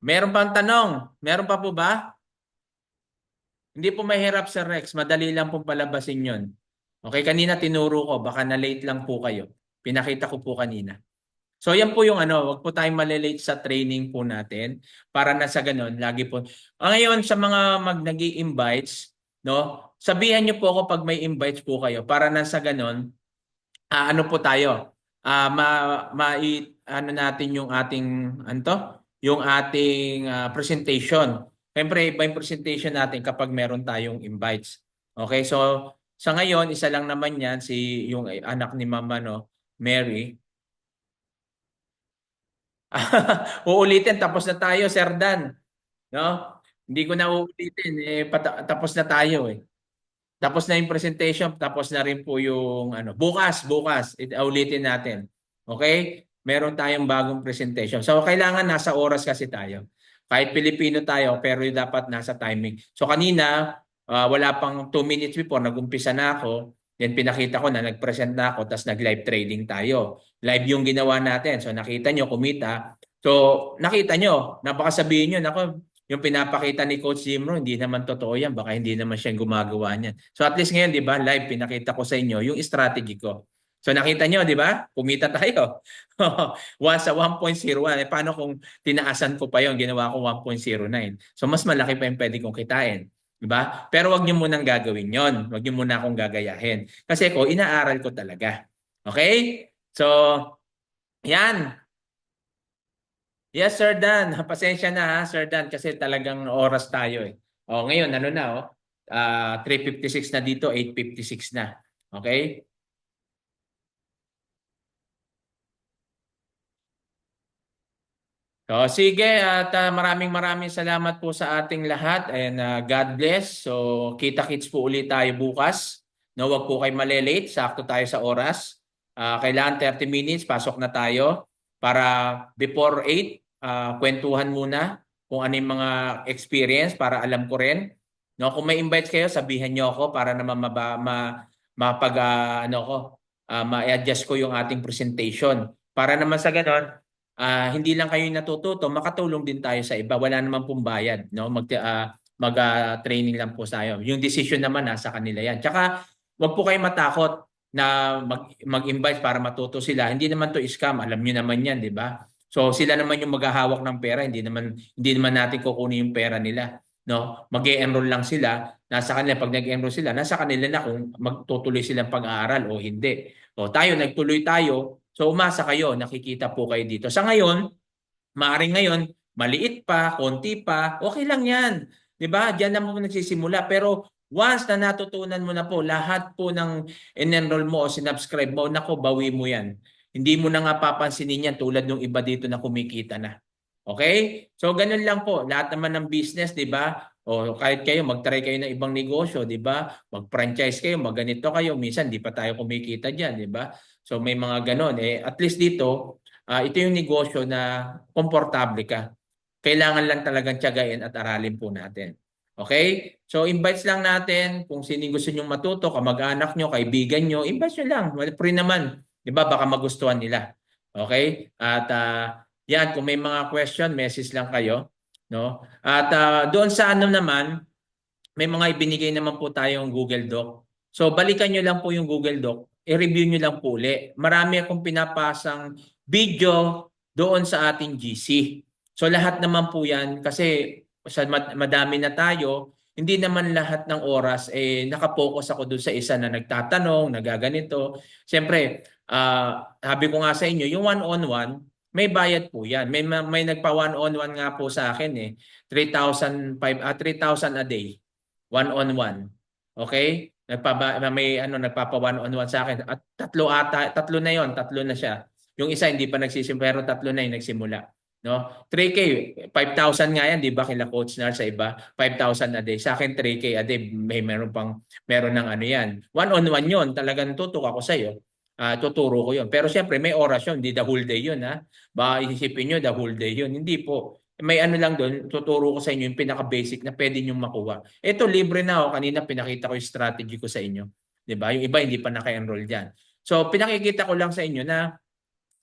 Meron pang tanong? Meron pa po ba? Hindi po mahirap Sir Rex, madali lang pong palabasin yon. Okay, kanina tinuro ko, baka na-late lang po kayo. Pinakita ko po kanina. So yan po yung ano, wag po tayong malilate sa training po natin para na sa ganun, lagi po. Ngayon sa mga nag-i-invites, no? Sabihan niyo po ako pag may invites po kayo para na sa ganun, ano po tayo? Ano natin yung ating yung ating presentation. Siyempre, iba yung presentation natin kapag meron tayong invites. Okay, so sa ngayon, isa lang naman yan, si yung anak ni Mama, no, Mary. Uulitin, tapos na tayo, Sir Dan. No? Hindi ko na uulitin, tapos na tayo eh. Tapos na yung presentation, tapos na rin po yung ano. Bukas, ulitin natin. Okay? Meron tayong bagong presentation. So kailangan nasa oras kasi tayo. Kahit Pilipino tayo, pero dapat nasa timing. So kanina, wala pang 2 minutes before, nag-umpisa na ako. Then pinakita ko na nag-present na ako, tapos nag-live trading tayo. Live yung ginawa natin. So nakita nyo, kumita. So nakita nyo, baka sabihin nyo, nako, yung pinapakita ni Coach Jimro, hindi naman totoo yan. Baka hindi naman siya gumagawa niyan. So at least ngayon, di ba, live, pinakita ko sa inyo yung strategy ko. So nakita nyo, di ba? Kumita tayo. Sa 1.01. Paano kung tinaasan ko pa yon, ginawa ko 1.09. So mas malaki pa yung pwede kong kitain. Di ba? Pero wag niyo munang gagawin yon. Wag niyo muna akong gagayahin. Kasi ko, inaaral ko talaga. Okay? So, yan. Yes, Sir Dan. Pasensya na ha, Sir Dan, kasi talagang oras tayo eh. O, ngayon, ano na, 3:56 na dito, 8:56 na. Okay? So, sige, at maraming maraming salamat po sa ating lahat and God bless. So, kita-kits po ulit tayo bukas. No, wag po kayo malilate, sakto tayo sa oras. Kailangan 30 minutes, pasok na tayo para before 8, kwentuhan muna kung ano yung mga experience para alam ko rin. No, kung may invites kayo, sabihan niyo ako para naman mapag ano ko, ma-adjust ko yung ating presentation. Para naman sa ganon, hindi lang kayo natututo, makatulong din tayo sa iba. Wala naman pong bayad, no? Training lang po tayo. Yung decision naman nasa kanila yan. Tsaka wag po kayo matakot na mag-invite para matuto sila. Hindi naman to scam, alam niyo naman yan, di ba? So sila naman yung maghahawak ng pera, hindi naman natin kukunin yung pera nila, no? Mag-e-enroll lang sila, nasa kanila pag nag-enroll sila, nasa kanila na kung magtutuloy silang pag-aaral o hindi. O tayo, nagtuloy tayo. So umasa kayo, nakikita po kayo dito. Sa ngayon, maaaring ngayon, maliit pa, konti pa, okay lang yan. 'Di ba? Diyan na mo nagsisimula. Pero once na natutunan mo na po lahat po ng in-enroll mo o sinubscribe mo, nako, bawi mo yan. Hindi mo na nga papansinin yan tulad ng iba dito na kumikita na. Okay? So ganun lang po. Lahat naman ng business, 'di ba? O kahit kayo mag-try kayo ng ibang negosyo, 'di ba? Mag-franchise kayo, magganito kayo, minsan di pa tayo kumikita diyan, 'di ba? So may mga ganon at least dito, ito yung negosyo na komportable ka. Kailangan lang talagang tiyagain at aralin po natin. Okay? So invites lang natin kung sino gusto nyong matuto, kamag-anak nyo, kaibigan nyo, invites nyo lang. Free naman. 'Di ba? Baka magustuhan nila. Okay? At yan, kung may mga question, message lang kayo, no? At doon sa ano naman, may mga ibinigay naman po tayong Google Doc. So balikan nyo lang po yung Google Doc, i-review nyo lang po uli. Marami akong pinapasang video doon sa ating GC. So lahat naman po yan, kasi madami na tayo, hindi naman lahat ng oras nakapokus ako doon sa isa na nagtatanong, nagaganito. Siyempre, sabi ko nga sa inyo, yung one-on-one, may bayad po yan. May nagpa one-on-one nga po sa akin 3,000 a day. One-on-one. Okay? Nagpapa one-on-one sa akin. At tatlo na 'yon, tatlo na siya. Yung isa hindi pa nagsisimula, pero tatlo na 'yung nagsimula, no? 3K, 5,000 nga yan, 'di ba? Kila Coach Nar sa iba, 5,000 a day. Sa akin 3K a day, meron ng ano 'yan. One-on-one 'yon, talagang tutok ako sa iyo. Tuturo ko 'yon. Pero siyempre may oras 'yon, hindi the whole day 'yon, ha. Baka isipin niyo the whole day 'yon. Hindi po. May ano lang doon, tuturo ko sa inyo yung pinaka-basic na pwede niyong makuha. Ito, libre na. Kanina pinakita ko yung strategy ko sa inyo. 'Di ba? Yung iba hindi pa naka-enroll diyan. So, pinakikita ko lang sa inyo na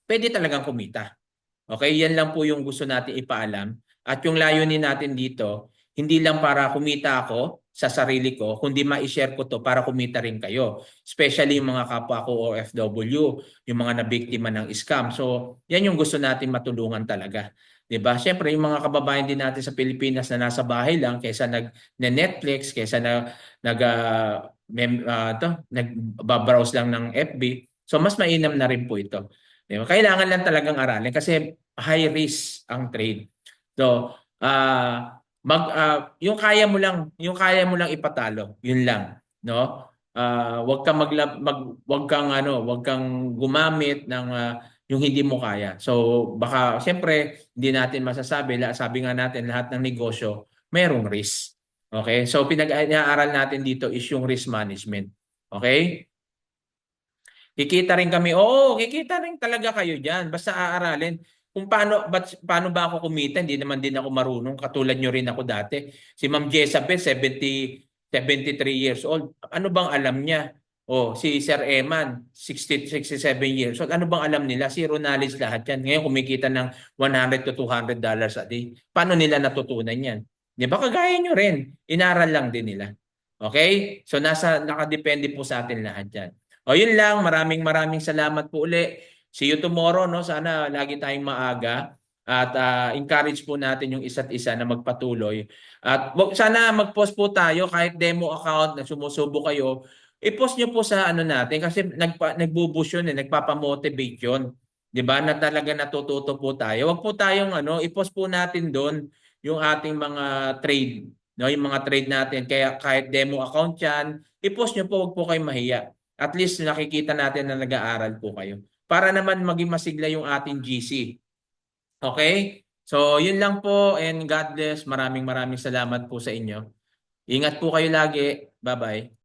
pwede talagang kumita. Okay? Yan lang po yung gusto natin ipaalam. At yung layunin natin dito, hindi lang para kumita ako sa sarili ko, kundi ma-share ko to para kumita rin kayo. Especially yung mga kapwa ko OFW, yung mga nabiktima ng scam. So, yan yung gusto natin matulungan talaga. 'Di ba? Siyempre, yung mga kababayan din natin sa Pilipinas na nasa bahay lang kaysa Netflix, kaysa nagbabrowse lang ng FB. So, mas mainam na rin po ito. 'Di ba? Kailangan lang talagang aralin kasi high risk ang trade. So, yung kaya mo lang ipatalo, yun lang, no? Wag kang gumamit ng yung hindi mo kaya. So, baka siyempre hindi natin masasabi, sabi nga natin lahat ng negosyo mayroong risk. Okay? So, pinag-aaral natin dito is yung risk management. Okay? Kikita rin kami. Oo, kikita rin talaga kayo diyan. Basta aaralin kung paano ba ako kumita. Hindi naman din ako marunong. Katulad nyo rin ako dati. Si Ma'am Jezabel, 73 years old. Ano bang alam niya? O, si Sir Eman, 67 years old. Ano bang alam nila? Zero knowledge lahat yan. Ngayon kumikita ng $100 to $200 a day. Paano nila natutunan yan? Di ba? Kagaya nyo rin. Inaral lang din nila. Okay? So, nakadepende po sa atin lahat yan. O yun lang, maraming maraming salamat po uli. See you tomorrow, no? Sana lagi tayong maaga at encourage po natin yung isa't isa na magpatuloy. At sana mag-post po tayo kahit demo account na sumusubo kayo. I-post nyo po sa ano natin kasi nagbo-boost yun, nagpapamotivate yun. 'Di ba? Na talaga natututo po tayo. Wag po tayong i-post po natin doon yung ating mga trade, no? Yung mga trade natin. Kaya kahit demo account 'yan, i-post nyo po, wag po kayong mahiya. At least nakikita natin na nag-aaral po kayo. Para naman maging masigla yung ating GC. Okay? So, yun lang po and God bless. Maraming maraming salamat po sa inyo. Ingat po kayo lagi. Bye-bye.